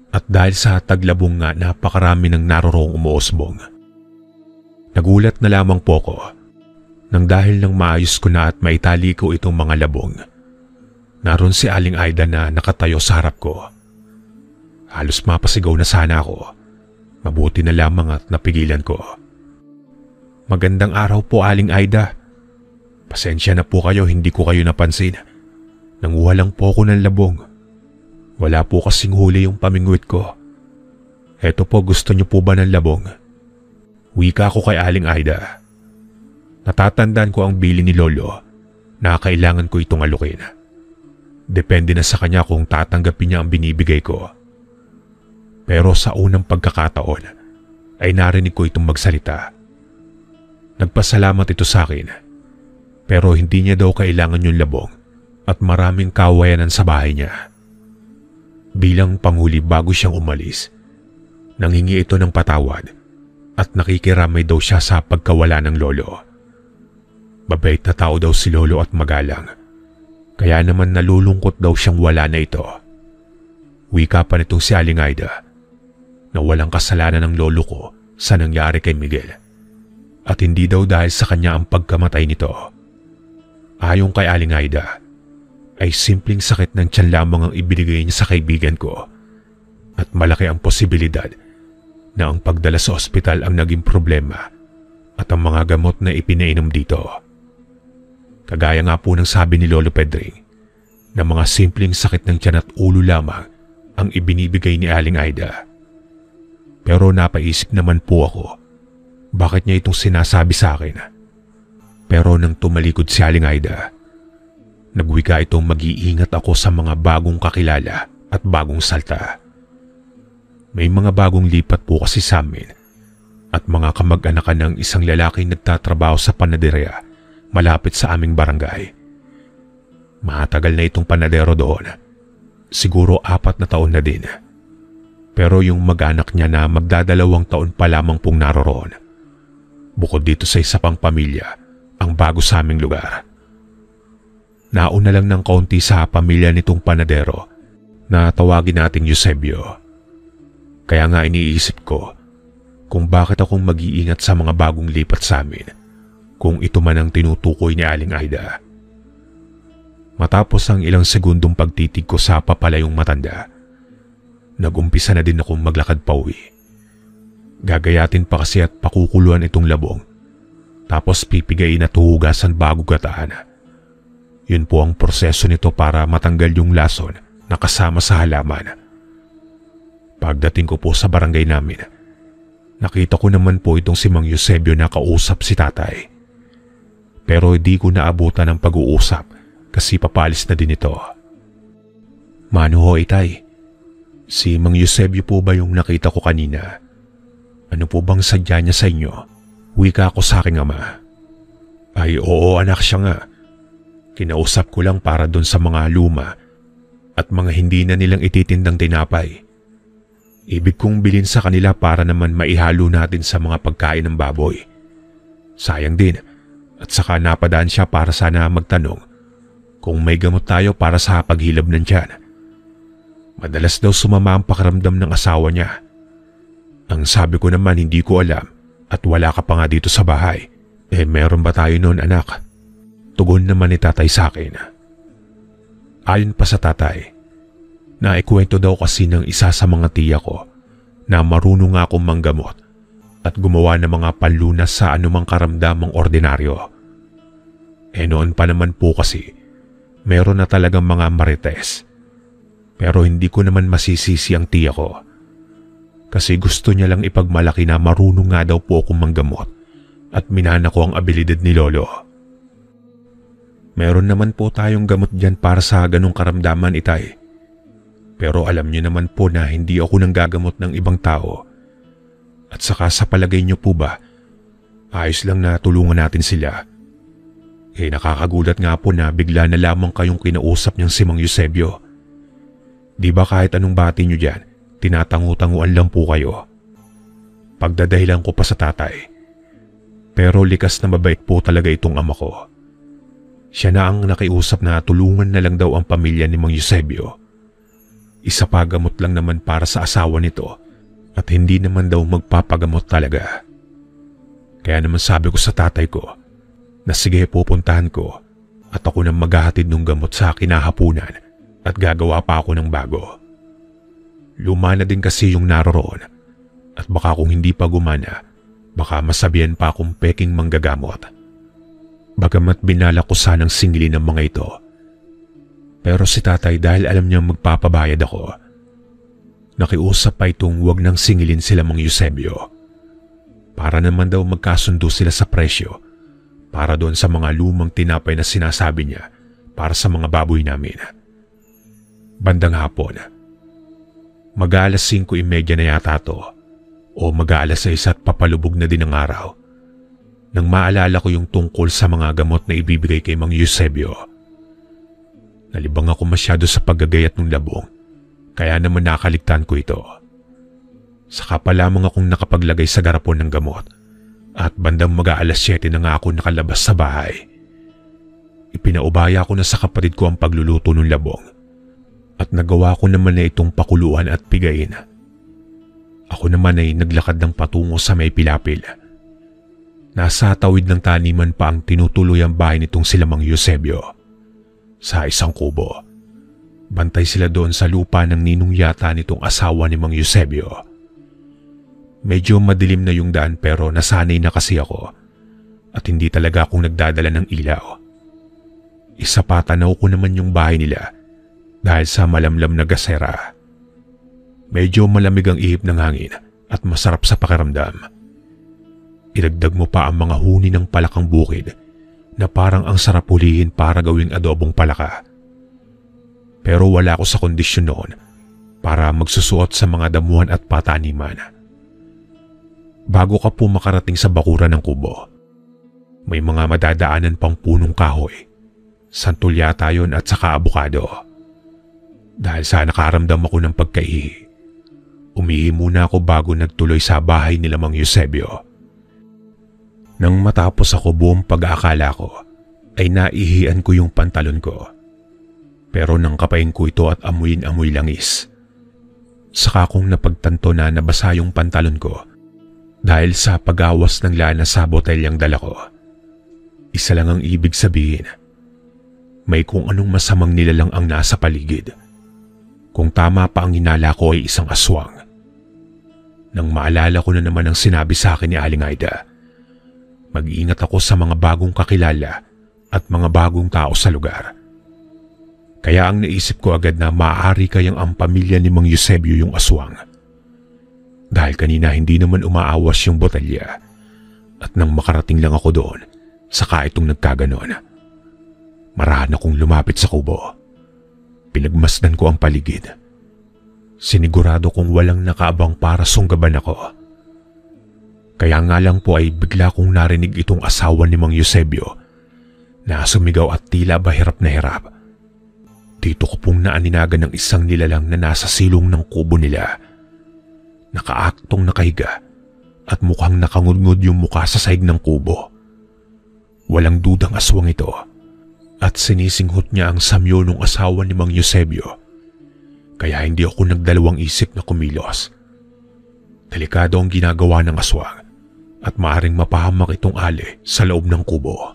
At dahil sa taglabong nga napakarami ng naroroong umuusbong. Nagulat na lamang po ko nang dahil nang maayos ko na at maitali ko itong mga labong. Naroon si Aling Aida na nakatayo sa harap ko. Halos mapasigaw na sana ako. Mabuti na lamang at napigilan ko. Magandang araw po, Aling Aida. Pasensya na po kayo, hindi ko kayo napansin. Nanguha lang po ako ng labong. Wala po kasing huli yung pamingwit ko. Eto po, gusto niyo po ba ng labong? Wika ko kay Aling Aida. Natatandaan ko ang bili ni Lolo na kailangan ko itong alukin. Depende na sa kanya kung tatanggapin niya ang binibigay ko. Pero sa unang pagkakataon ay narinig ko itong magsalita. Nagpasalamat ito sa akin, pero hindi niya daw kailangan yung labong at maraming kawayanan sa bahay niya. Bilang panghuli bago siyang umalis, nanghingi ito ng patawad at nakikiramay daw siya sa pagkawala ng lolo. Mabait na tao daw si Lolo at magalang, kaya naman nalulungkot daw siyang wala na ito. Wika pa nitong si Aling Aida na walang kasalanan ng lolo ko sa nangyari kay Miguel at hindi daw dahil sa kanya ang pagkamatay nito. Ayon kay Aling Aida, ay simpleng sakit ng tiyan lamang ang ibinigay niya sa kaibigan ko at malaki ang posibilidad na ang pagdala sa ospital ang naging problema at ang mga gamot na ipinainom dito. Kagaya nga po ng sabi ni Lolo Pedring na mga simpleng sakit ng tiyan at ulo lamang ang ibinibigay ni Aling Aida. Pero napaisip naman po ako, bakit niya itong sinasabi sa akin? Pero nang tumalikod si Aling Aida, nagwika itong mag-iingat ako sa mga bagong kakilala at bagong salta. May mga bagong lipat po kasi sa amin at mga kamag-anakan ng isang lalaking nagtatrabaho sa panaderia malapit sa aming barangay. Matagal na itong panadero doon. Siguro 4 na taon na din. Pero yung mag-anak niya na magdadalawang taon pa lamang pong naroroon. Bukod dito sa isa pang pamilya, ang bago sa aming lugar. Nauna lang ng kaunti sa pamilya nitong panadero na tawagin nating Eusebio. Kaya nga iniisip ko kung bakit akong mag-iingat sa mga bagong lipat sa amin kung ito man ang tinutukoy ni Aling Aida. Matapos ang ilang segundong pagtitig ko sa papalayong matanda, nag-umpisa na din akong maglakad pa uwi. Gagayatin pa kasi at pakukuluan itong labong, tapos pipigain at huhugasan bago gataan. Yun po ang proseso nito para matanggal yung lason na kasama sa halaman. Pagdating ko po sa barangay namin, nakita ko naman po itong si Mang Eusebio na kausap si tatay. Pero hindi ko naabutan ng pag-uusap kasi papalis na din ito. Mano ho, itay? Si Mang Eusebio po ba yung nakita ko kanina? Ano po bang sadya niya sa inyo? Wika ko sa aking ama. Ay oo anak, siya nga. Kinausap ko lang para doon sa mga luma at mga hindi na nilang ititindang tinapay. Ibig kong bilhin sa kanila para naman maihalo natin sa mga pagkain ng baboy. Sayang din at saka napadaan siya para sana magtanong kung may gamot tayo para sa paghilab ng tiyan. Madalas daw sumama ang pakiramdam ng asawa niya. Ang sabi ko naman hindi ko alam at wala ka pa nga dito sa bahay. Meron ba tayo noon anak? Tugon naman ni tatay sa akin. Ayon pa sa tatay, naikwento daw kasi ng isa sa mga tiya ko na marunong nga akong manggamot at gumawa ng mga panlunas sa anumang karamdamang ordinaryo. Noon pa naman po kasi, meron na talagang mga marites. Pero hindi ko naman masisisi ang tiya ko. Kasi gusto niya lang ipagmalaki na marunong nga daw po akong manggamot at minana ko ang abilidad ni Lolo. Meron naman po tayong gamot dyan para sa ganong karamdaman, itay. Pero alam niyo naman po na hindi ako nanggagamot ng ibang tao. At saka sa palagay niyo po ba, ayos lang na tulungan natin sila. Nakakagulat nga po na bigla na lamang kayong kinausap niyang si Mang Eusebio. Di ba kahit anong bati niyo dyan, tinatangu-tanguan lang po kayo. Pagdadahilan ko pa sa tatay. Pero likas na mabait po talaga itong ama ko. Siya na ang nakiusap na tulungan na lang daw ang pamilya ni Mang Eusebio. Isa pa gamot lang naman para sa asawa nito at hindi naman daw magpapagamot talaga. Kaya naman sabi ko sa tatay ko na sige pupuntahan ko at ako nang maghahatid ng gamot sa kinahapunan at gagawa pa ako ng bago. Luma na din kasi yung naroroon at baka kung hindi pa gumana, baka masabihan pa akong peking manggagamot. Bagamat binala ko sanang singilin ang mga ito. Pero si tatay dahil alam niyang magpapabayad ako, nakiusap pa itong huwag nang singilin sila Mang Eusebio. Para naman daw magkasundo sila sa presyo para doon sa mga lumang tinapay na sinasabi niya para sa mga baboy namin. Bandang hapon, mag-aalas 5:30 na yata to o mag-aalas 6 at papalubog na din ang araw nang maalala ko yung tungkol sa mga gamot na ibibigay kay Mang Eusebio. Nalibang ako masyado sa paggagayat ng labong kaya naman nakaligtaan ko ito. Saka pa lamang akong nakapaglagay sa garapon ng gamot at bandang mag-aalas 7 na nga ako nakalabas sa bahay. Ipinaubaya ko na sa kapatid ko ang pagluluto ng labong at nagawa ko naman na itong pakuluan at pigain. Ako naman ay naglakad ng patungo sa may pilapil. Nasa tawid ng taniman pa ang tinutuloy ang bahay nitong sila Mang Eusebio. Sa isang kubo, bantay sila doon sa lupa ng ninong yata nitong asawa ni Mang Eusebio. Medyo madilim na yung daan pero nasanay na kasi ako at hindi talaga akong nagdadala ng ilaw. Isa pa tanaw ko naman yung bahay nila dahil sa malamlam na gasera. Medyo malamig ang ihip ng hangin at masarap sa pakiramdam. Idagdag mo pa ang mga huni ng palakang bukid na parang ang sarap hulihin para gawing adobong palaka. Pero wala ako sa kondisyon noon para magsusuot sa mga damuhan at pataniman. Bago ka po makarating sa bakuran ng kubo, may mga madadaanan pang punong kahoy, santol yata yun at saka abukado. Dahil sa nakaramdam ako ng pagkaihi, umihi muna ako bago nagtuloy sa bahay nila Mang Eusebio. Nang matapos ako buong pag-aakala ko, ay naihian ko yung pantalon ko. Pero nang kapain ko ito at amuyin-amoy langis, saka kong napagtanto na nabasa yung pantalon ko dahil sa pag-awas ng lana sa botelyang dala ko. Isa lang ang ibig sabihin, may kung anong masamang nilalang ang nasa paligid. Kung tama pa ang hinala ko ay isang aswang. Nang maalala ko na naman ang sinabi sa akin ni Aling Aida, mag-iingat ako sa mga bagong kakilala at mga bagong tao sa lugar. Kaya ang naisip ko agad na maaari kayang ang pamilya ni Mang Eusebio yung aswang dahil kanina hindi naman umaawas yung botelya at nang makarating lang ako doon, saka itong nagkaganon. Marahan akong lumapit sa kubo. Pinagmasdan ko ang paligid. Sinigurado kong walang nakaabang para sunggaban ako. Kaya nga lang po ay bigla kong narinig itong asawa ni Mang Eusebio na sumigaw at tila ba hirap na hirap. Dito ko pong naaninagan ng isang nilalang na nasa silong ng kubo nila. Nakaaktong nakahiga at mukhang nakangudngod yung mukha sa sahig ng kubo. Walang dudang aswang ito at sinisinghot niya ang samyo ng asawa ni Mang Eusebio. Kaya hindi ako nagdalawang isip na kumilos. Delikado ang ginagawa ng aswang at maaring mapahamak itong ali sa loob ng kubo.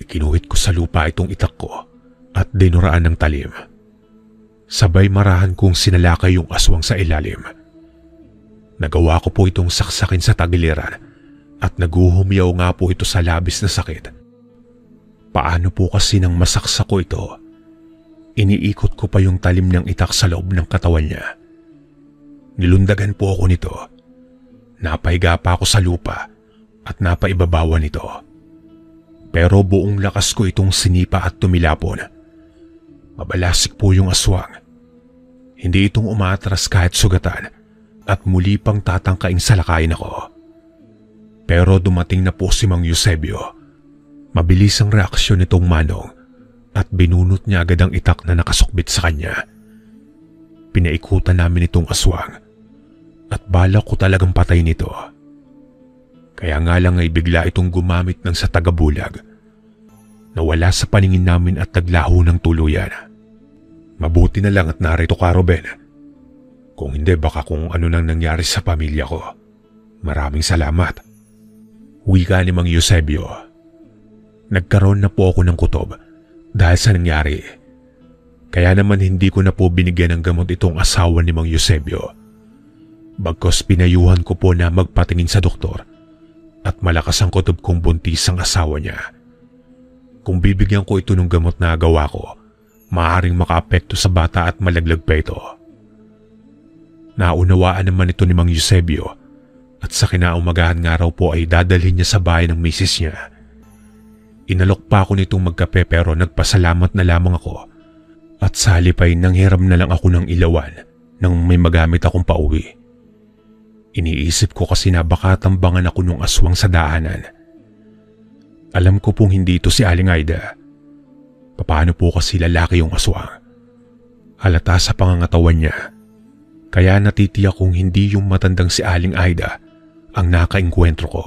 Ikinuhit ko sa lupa itong itak ko at dinuraan ng talim. Sabay marahan kong sinalakay yung aswang sa ilalim. Nagawa ko po itong saksakin sa tagiliran at naguhumiyaw nga po ito sa labis na sakit. Paano po kasi nang masaksak ko ito? Iniikot ko pa yung talim ng itak sa loob ng katawan niya. Nilundagan po ako nito. Napahiga pa ako sa lupa at napaibabawan ito. Pero buong lakas ko itong sinipa at tumilapon. Mabalasik po yung aswang. Hindi itong umatras kahit sugatan at muli pang tatangkaing salakayin ako. Pero dumating na po si Mang Eusebio. Mabilis ang reaksyon nitong manong at binunot niya agad ang itak na nakasukbit sa kanya. Pinaikutan namin itong aswang at balak ko talagang patayin ito. Kaya nga lang ay bigla itong gumamit ng sa tagabulag. Nawala sa paningin namin at naglaho ng tuluyan. Mabuti na lang at narito ka, Ruben. Kung hindi baka kung ano nang nangyari sa pamilya ko. Maraming salamat. Wika ni Mang Eusebio. Nagkaroon na po ako ng kutob dahil sa nangyari. Kaya naman hindi ko na po binigyan ng gamot itong asawa ni Mang Eusebio. Bagkos pinayuhan ko po na magpatingin sa doktor at malakas ang kutob kong buntis ang asawa niya. Kung bibigyan ko ito ng gamot na gawa ko, maaaring makaapekto sa bata at malaglag pa ito. Naunawaan naman ito ni Mang Eusebio at sa kinaumagahan nga raw po ay dadalhin niya sa bahay ng misis niya. Inalok pa ako nitong magkape pero nagpasalamat na lamang ako at sa halip ay nanghiram na lang ako ng ilawan nang may magamit akong pauwi. Iniisip ko kasi na baka tambangan ako nung aswang sa daanan. Alam ko pong hindi ito si Aling Aida. Paano po kasi lalaki yung aswang? Halata sa pangangatawan niya. Kaya natitiyak kong hindi yung matandang si Aling Aida ang nakaengkwentro ko.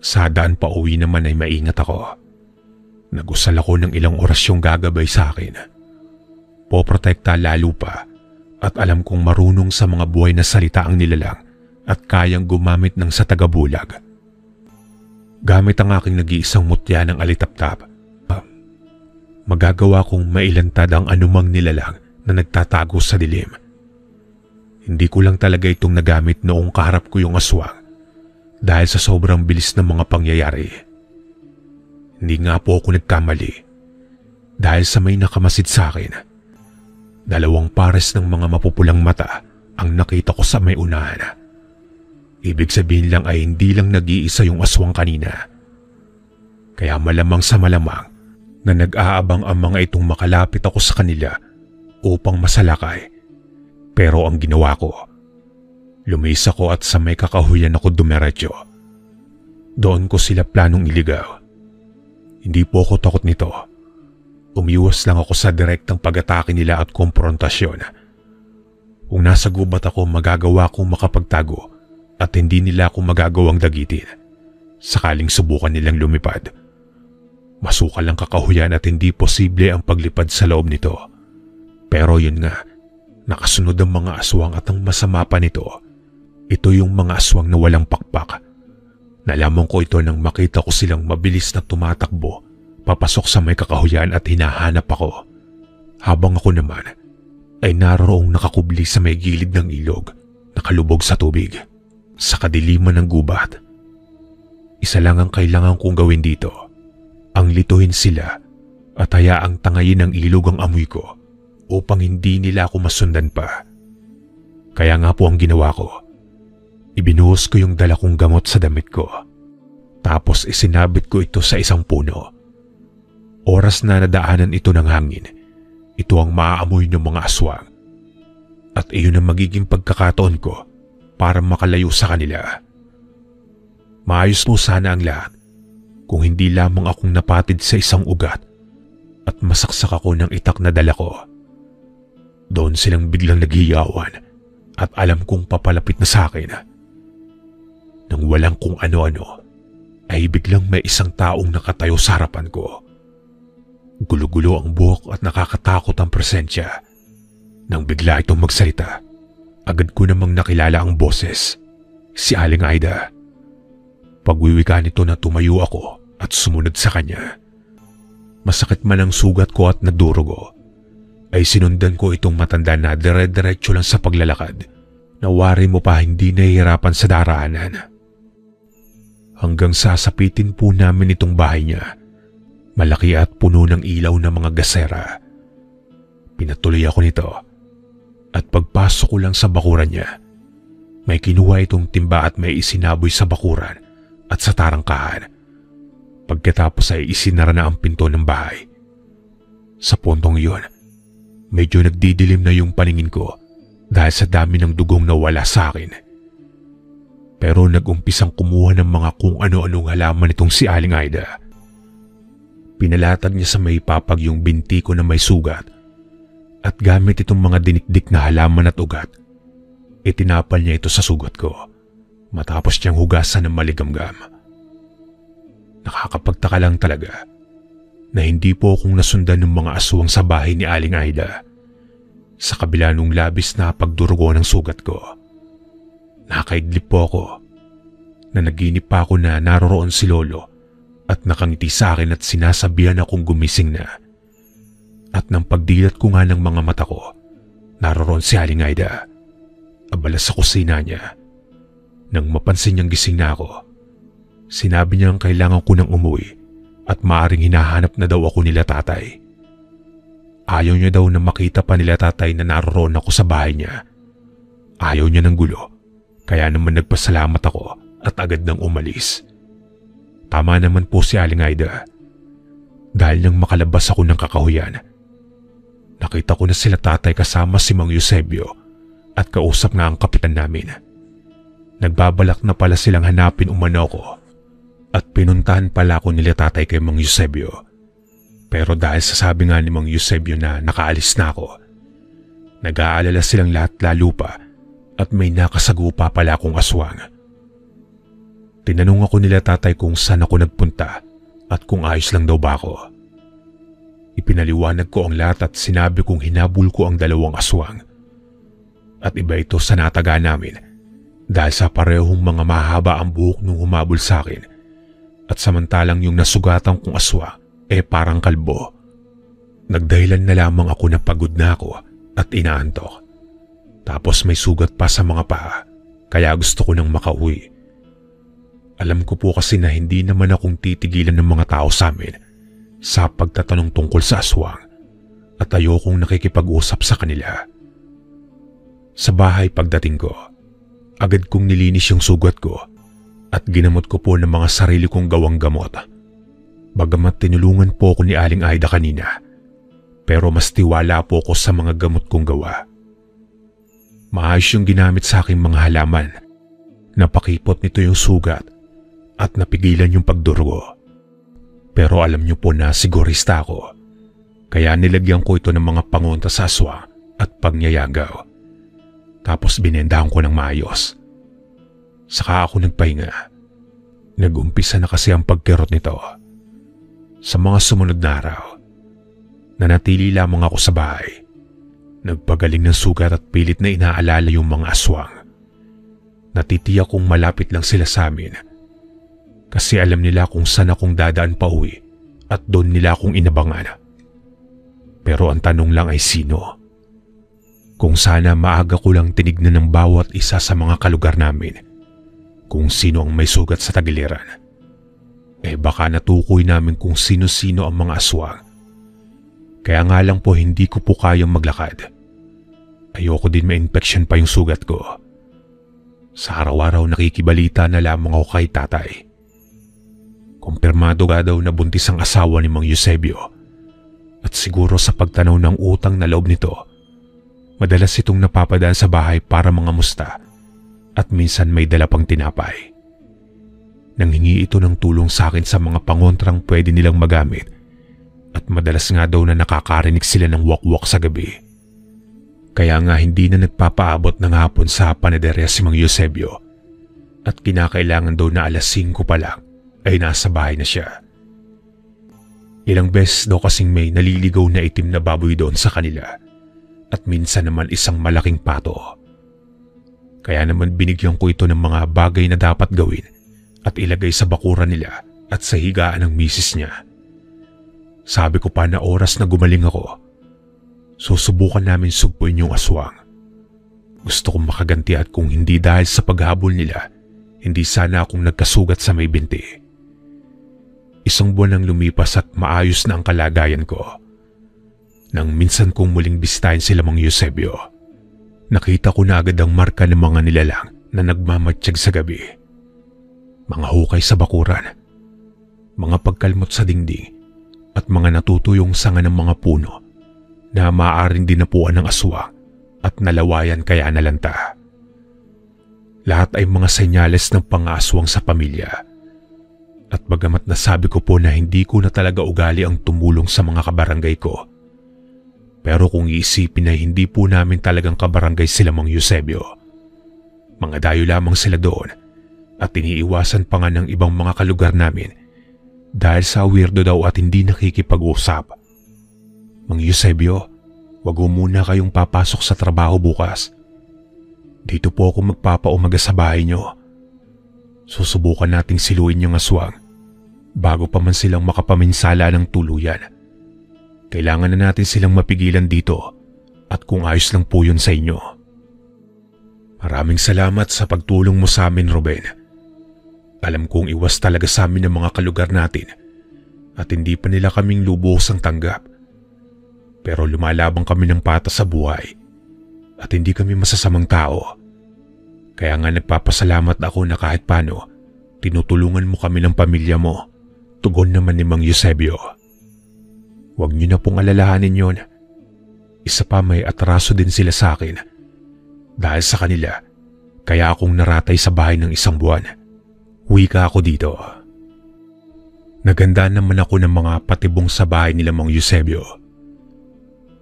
Sa daan pa uwi naman ay maingat ako. Nagusal ako ng ilang orasyong gagabay sa akin. Poprotekta lalo pa at alam kong marunong sa mga buhay na salita ang nilalang at kayang gumamit ng sa tagabulag. Gamit ang aking nag-iisang mutya ng alitaptap, magagawa kong mailantad ang anumang nilalang na nagtatago sa dilim. Hindi ko lang talaga itong nagamit noong kaharap ko yung aswang dahil sa sobrang bilis ng mga pangyayari. Hindi nga po ako nagkamali dahil sa may nakamasid sa akin. 2 pares ng mga mapupulang mata ang nakita ko sa may unahan. Ibig sabihin lang ay hindi lang nag-iisa yung aswang kanina. Kaya malamang sa malamang na nag-aabang ang mga itong makalapit ako sa kanila upang masalakay. Pero ang ginawa ko, lumis ako at sa may kakahuyan ako dumiretso. Doon ko sila planong iligaw. Hindi po ako takot nito. Umiwas lang ako sa direktang pag-atake nila at konfrontasyon. Kung nasa gubat ako, magagawa kong makapagtago at hindi nila ako magagawang dagitin. Sakaling subukan nilang lumipad. Masukal ang kakahuyan at hindi posible ang paglipad sa loob nito. Pero yun nga, nakasunod ang mga aswang at ang masama pa nito, ito yung mga aswang na walang pakpak. Nalaman ko ito nang makita ko silang mabilis na tumatakbo papasok sa may kakahuyan at hinahanap ako. Habang ako naman ay naroong nakakubli sa may gilid ng ilog, nakalubog sa tubig, sa kadiliman ng gubat. Isa lang ang kailangan kong gawin dito, ang lituhin sila at hayaang tangayin ng ilog ang amoy ko upang hindi nila ako masundan pa. Kaya nga po ang ginawa ko, ibinuhos ko yung dala kong gamot sa damit ko. Tapos isinabit ko ito sa isang puno. Oras na nadaanan ito ng hangin, ito ang maaamoy ng mga aswang. At iyon ang magiging pagkakataon ko para makalayo sa kanila. Maayos po sana ang lahat kung hindi lamang akong napatid sa isang ugat at masaksak ako ng itak na dala ko. Doon silang biglang naghiyawan at alam kong papalapit na sa akin. Nang walang kung ano-ano, ay biglang may isang taong nakatayo sa harapan ko. Gulo-gulo ang buhok at nakakatakot ang presensya. Nang bigla itong magsalita, agad ko namang nakilala ang boses, si Aling Aida. Pagwiwika nito na tumayo ako at sumunod sa kanya. Masakit man ang sugat ko at nadurugo, ay sinundan ko itong matanda na dire-diretso lang sa paglalakad na wari mo pa hindi nahihirapan sa daraanan. Hanggang sasapitin po namin itong bahay niya, malaki at puno ng ilaw ng mga gasera. Pinatuloy ako nito at pagpasok ko lang sa bakuran niya, may kinuha itong timba at may isinaboy sa bakuran at sa tarangkahan. Pagkatapos ay isinara na ang pinto ng bahay. Sa puntong iyon, medyo nagdidilim na yung paningin ko dahil sa dami ng dugong nawala sa akin. Pero nag-umpisang kumuha ng mga kung ano-anong halaman itong si Aling Aida. Pinalatag niya sa may papag yung binti ko na may sugat at gamit itong mga dinikdik na halaman at ugat, itinapal niya ito sa sugat ko matapos niyang hugasan ng maligamgam. Nakakapagtaka lang talaga na hindi po akong nasundan ng mga aswang sa bahay ni Aling Aida sa kabila nung labis na pagdurugo ng sugat ko. Nakaidlip po ako na naginip pa ako na naroroon si Lolo at nakangiti sa akin at sinasabihan akong gumising na. At nang pagdilat ko nga ng mga mata ko, naroroon si Aling Aida, abala sa kusina niya. Nang mapansin niyang gising na ako, sinabi niyang kailangan ko nang umuwi at maaring hinahanap na daw ako nila tatay. Ayaw niya daw na makita pa nila tatay na naroroon ako sa bahay niya. Ayaw niya ng gulo, kaya naman nagpasalamat ako at agad nang umalis. Tama naman po si Aling Aida. Dahil nang makalabas ako ng kakahuyan, nakita ko na sila tatay kasama si Mang Eusebio at kausap nga ang kapitan namin. Nagbabalak na pala silang hanapin umano ko at pinuntahan pala ako nila tatay kay Mang Eusebio. Pero dahil sa sabi nga ni Mang Eusebio na nakaalis na ako, nag-aalala silang lahat lalo pa at may nakasagupa pala akong aswang. Tinanong ako nila tatay kung saan ako nagpunta at kung ayos lang daw ba ako. Ipinaliwanag ko ang lahat at sinabi kong hinabol ko ang dalawang aswang. At iba ito sa nataga namin dahil sa parehong mga mahaba ang buhok nung humabol sa akin at samantalang yung nasugatan kong aswang parang kalbo. Nagdahilan na lamang ako na pagod na ako at inaantok. Tapos may sugat pa sa mga paa kaya gusto ko nang makauwi. Alam ko po kasi na hindi naman akong titigilan ng mga tao sa amin sa pagtatanong tungkol sa aswang at ayokong nakikipag-usap sa kanila. Sa bahay pagdating ko, agad kong nilinis yung sugat ko at ginamot ko po ng mga sarili kong gawang gamot. Bagamat tinulungan po ako ni Aling Aida kanina, pero mas tiwala po ako sa mga gamot kong gawa. Maayos yung ginamit sa aking mga halaman. Napakipot nito yung sugat at napigilan yung pagdurugo. Pero alam niyo po na sigurista ako, kaya nilagyan ko ito ng mga pangonta sa aswang at pagngyayagaw. Tapos binendahan ko ng maayos. Saka ako nagpahinga. Nag-umpisa na kasi ang pagkirot nito. Sa mga sumunod na araw, nanatili lamang ako sa bahay. Nagpagaling ng sugat at pilit na inaalala yung mga aswang. Natitiyak kong malapit lang sila sa amin kasi alam nila kung saan akong dadaan pa uwi at doon nila akong inabangan. Pero ang tanong lang ay sino? Kung sana maaga ko lang tinignan ng bawat isa sa mga kalugar namin kung sino ang may sugat sa tagiliran, baka natukoy namin kung sino-sino ang mga aswang. Kaya nga lang po hindi ko po kayang maglakad. Ayoko din ma-infection pa yung sugat ko. Sa araw-araw nakikibalita na lamang ako kay tatay. Kumpirmado nga daw na buntis ang asawa ni Mang Eusebio. At siguro sa pagtanaw ng utang na loob nito, madalas itong napapadaan sa bahay para mangamusta at minsan may dala pang tinapay. Nanghingi ito ng tulong sa akin sa mga pangontrang pwede nilang magamit at madalas nga daw na nakakarinig sila ng wakwak sa gabi. Kaya nga hindi na nagpapaabot ng hapon sa panaderya si Mang Eusebio at kinakailangan daw na 5:00 pa lang ay nasa bahay na siya. Ilang beses daw kasing may naliligaw na itim na baboy doon sa kanila at minsan naman isang malaking pato. Kaya naman binigyan ko ito ng mga bagay na dapat gawin at ilagay sa bakuran nila at sa higaan ng misis niya. Sabi ko pa na oras na gumaling ako, susubukan namin sugpuin yung aswang. Gusto kong makaganti at kung hindi dahil sa paghabol nila, hindi sana akong nagkasugat sa may binti. 1 buwan nang lumipas at maayos na ang kalagayan ko. Nang minsan kong muling bisitahin sila Mang Eusebio, nakita ko na agad ang marka ng mga nilalang na nagmamatsyag sa gabi. Mga hukay sa bakuran, mga pagkalmot sa dingding at mga natutuyong sanga ng mga puno na maaaring dinapuan ng aswang at nalawayan kaya nalanta. Lahat ay mga senyales ng pang-aaswang sa pamilya. At bagamat nasabi ko po na hindi ko na talaga ugali ang tumulong sa mga kabarangay ko, pero kung iisipin na hindi po namin talagang kabarangay sila Mang Eusebio, mga dayo lamang sila doon at iniiwasan pa nga ng ibang mga kalugar namin dahil sa weirdo daw at hindi nakikipag-usap. Mang Eusebio, wag mo muna kayong papasok sa trabaho bukas. Dito po ako magpapaumaga sa bahay nyo. Susubukan nating siluin yung aswang bago pa man silang makapaminsala ng tuluyan. Kailangan na natin silang mapigilan dito at kung ayos lang po yun sa inyo. Maraming salamat sa pagtulong mo sa amin, Ruben. Alam kong iwas talaga sa amin ng mga kalugar natin at hindi pa nila kaming lubusang tanggap. Pero lumalabang kami ng patas sa buhay at hindi kami masasamang tao. Kaya nga nagpapasalamat ako na kahit paano tinutulungan mo kami ng pamilya mo. Tugon naman ni Mang Eusebio. Huwag niyo na pong alalahanin yon. Isa pa may atraso din sila sa akin. Dahil sa kanila, kaya akong naratay sa bahay ng 1 buwan. Wika ako dito. Nagandaan naman ako ng mga patibong sa bahay nila Mang Eusebio.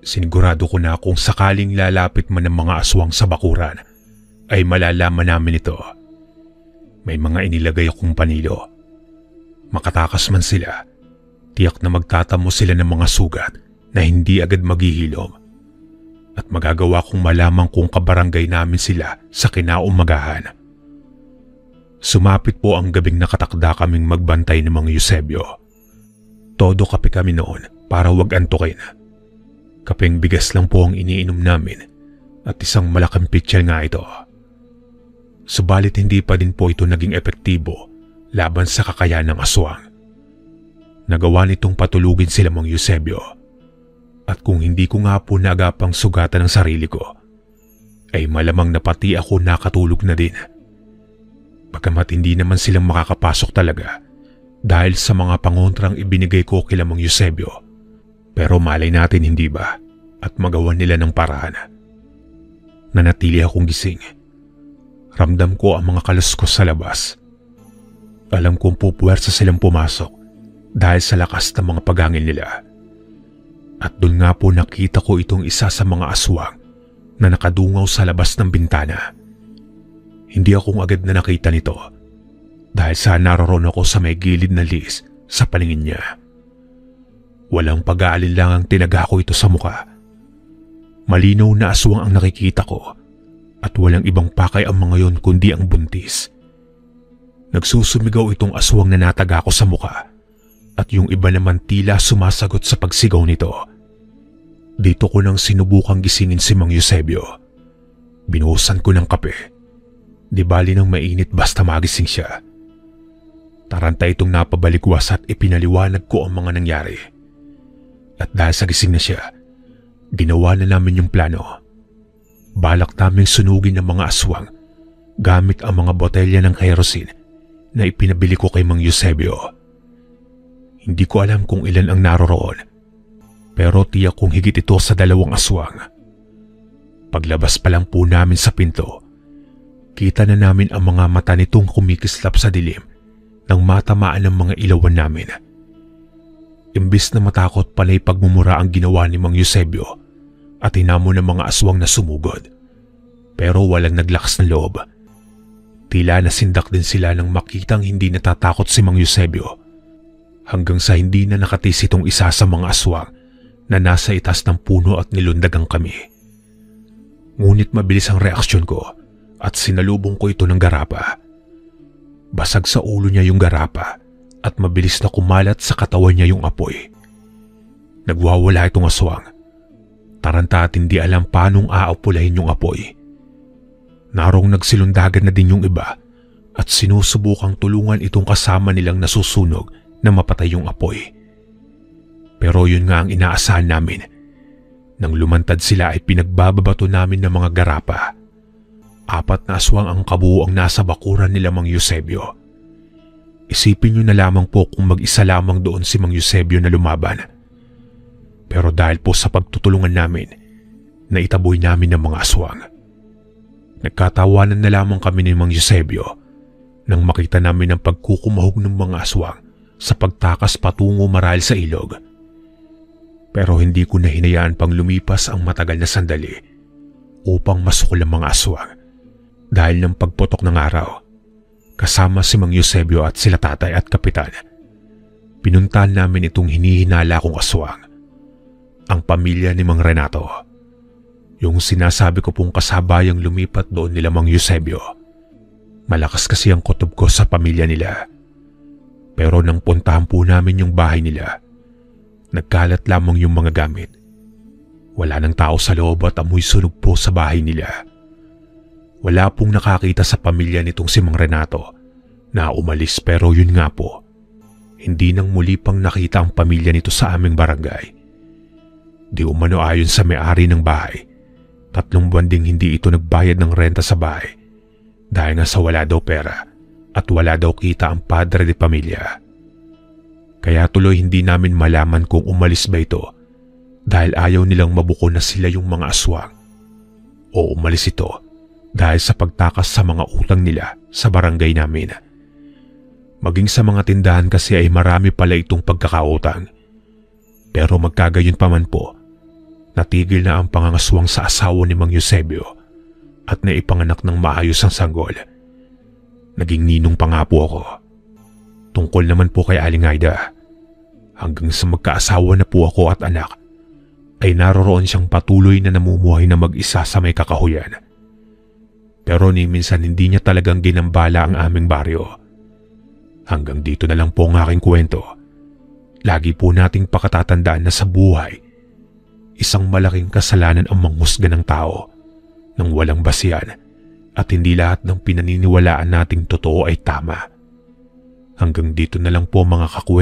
Sinigurado ko na kung sakaling lalapit man ng mga aswang sa bakuran, ay malalaman namin ito. May mga inilagay akong panilo. Makatakas man sila, tiyak na magtatamo sila ng mga sugat na hindi agad maghihilom. At magagawa kong malaman kung kabarangay namin sila sa kinaumagahan. Sumapit po ang gabing nakatakda kaming magbantay ng Mang Eusebio. Todo kape kami noon para wag antukin. Kapeng bigas lang po ang iniinom namin at isang malaking pitcher nga ito. Subalit hindi pa din po ito naging epektibo laban sa kakayahan ng aswang. Nagawa nitong patulugin sila Mang Eusebio. At kung hindi ko nga po naagapang sugatan ng sarili ko, ay malamang na pati ako nakatulog na din. Bagamat hindi naman silang makakapasok talaga dahil sa mga pangontrang ibinigay ko kila Mang Eusebio. Pero malay natin hindi ba at magawan nila ng paraan. Nanatili akong gising. Ramdam ko ang mga kaluskos sa labas. Alam kong pupuwersa silang pumasok dahil sa lakas ng mga pagangin nila. At doon nga po nakita ko itong isa sa mga aswang na nakadungaw sa labas ng bintana. Hindi akong agad na nakita nito dahil sa naroon ako sa may gilid na lis sa paningin niya. Walang pag-aalinlangang tinaga ko ito sa muka. Malinaw na aswang ang nakikita ko at walang ibang pakay ang mga yon kundi ang buntis. Nagsusumigaw itong aswang na nataga ko sa muka at yung iba naman tila sumasagot sa pagsigaw nito. Dito ko nang sinubukang gisingin si Mang Eusebio. Binuhusan ko ng kape. Di bali nang mainit basta magising siya. Taranta itong napabaligwas at ipinaliwanag ko ang mga nangyari. At dahil sa gising na siya, ginawa na namin yung plano. Balak naming sunugin ng mga aswang gamit ang mga botelya ng kerosene na ipinabili ko kay Mang Eusebio. Hindi ko alam kung ilan ang naroroon, pero tiyak kong higit ito sa 2 aswang. Paglabas pa lang po namin sa pinto, kita na namin ang mga mata nitong kumikislap sa dilim nang matamaan ng mga ilawan namin. Imbis na matakot panay pagmumura ang ginawa ni Mang Eusebio at hinamon ng mga aswang na sumugod. Pero walang naglakas ng loob. Tila nasindak din sila nang makitang hindi natatakot si Mang Eusebio, hanggang sa hindi na nakatis itong isa sa mga aswang na nasa itas ng puno at nilundagang kami. Ngunit mabilis ang reaksyon ko at sinalubong ko ito ng garapa. Basag sa ulo niya yung garapa at mabilis na kumalat sa katawan niya yung apoy. Nagwawala itong aswang. Taranta at hindi alam paanong aapulahin yung apoy. Narong nagsilundagan na din yung iba at sinusubukang tulungan itong kasama nilang nasusunog na mapatay yung apoy. Pero yun nga ang inaasahan namin. Nang lumantad sila ay pinagbababato namin ng mga garapa. 4 na aswang ang kabuuang nasa bakuran nila Mang Eusebio. Isipin nyo na lamang po kung mag-isa lamang doon si Mang Eusebio na lumaban. Pero dahil po sa pagtutulungan namin, naitaboy namin ng mga aswang. Nagkatawanan na lamang kami ni Mang Eusebio nang makita namin ang pagkukumahog ng mga aswang sa pagtakas patungo marahil sa ilog. Pero hindi ko na hinayaan pang lumipas ang matagal na sandali upang masukol ang mga aswang dahil ng pagputok ng araw. Kasama si Mang Eusebio at sila tatay at kapitan, pinuntahan namin itong hinihinala kong aswang, ang pamilya ni Mang Renato. Yung sinasabi ko pong kasabayang lumipat doon nila Mang Eusebio. Malakas kasi ang kutob ko sa pamilya nila. Pero nang puntahan po namin yung bahay nila, nagkalat lamang yung mga gamit. Wala nang tao sa loob at amoy sunog po sa bahay nila. Wala pong nakakita sa pamilya nitong si Mang Renato na umalis, pero yun nga po, hindi nang muli pang nakita ang pamilya nito sa aming barangay. Di umano ayon sa may-ari ng bahay, 3 buwan ding hindi ito nagbayad ng renta sa bahay dahil nga sa wala daw pera at wala daw kita ang padre de pamilya. Kaya tuloy hindi namin malaman kung umalis ba ito dahil ayaw nilang mabuko na sila yung mga aswang, o umalis ito dahil sa pagtakas sa mga utang nila sa barangay namin. Maging sa mga tindahan kasi ay marami pala itong pagkakautang. Pero magkagayon pa man po, natigil na ang pangangaswang sa asawa ni Mang Eusebio at naipanganak ng maayos ang sanggol. Naging ninong pa nga po ako. Tungkol naman po kay Aling Aida, hanggang sa magkaasawa na po ako at anak, ay naroroon siyang patuloy na namumuhay na mag-isa sa may kakahuyan. Pero ni minsan hindi niya talagang ginambala ang aming baryo. Hanggang dito na lang po ang aking kwento. Lagi po nating pakatatandaan na sa buhay, isang malaking kasalanan ang manghusga ng tao nang walang basihan at hindi lahat ng pinaniniwalaan nating totoo ay tama. Hanggang dito na lang po mga kakwento.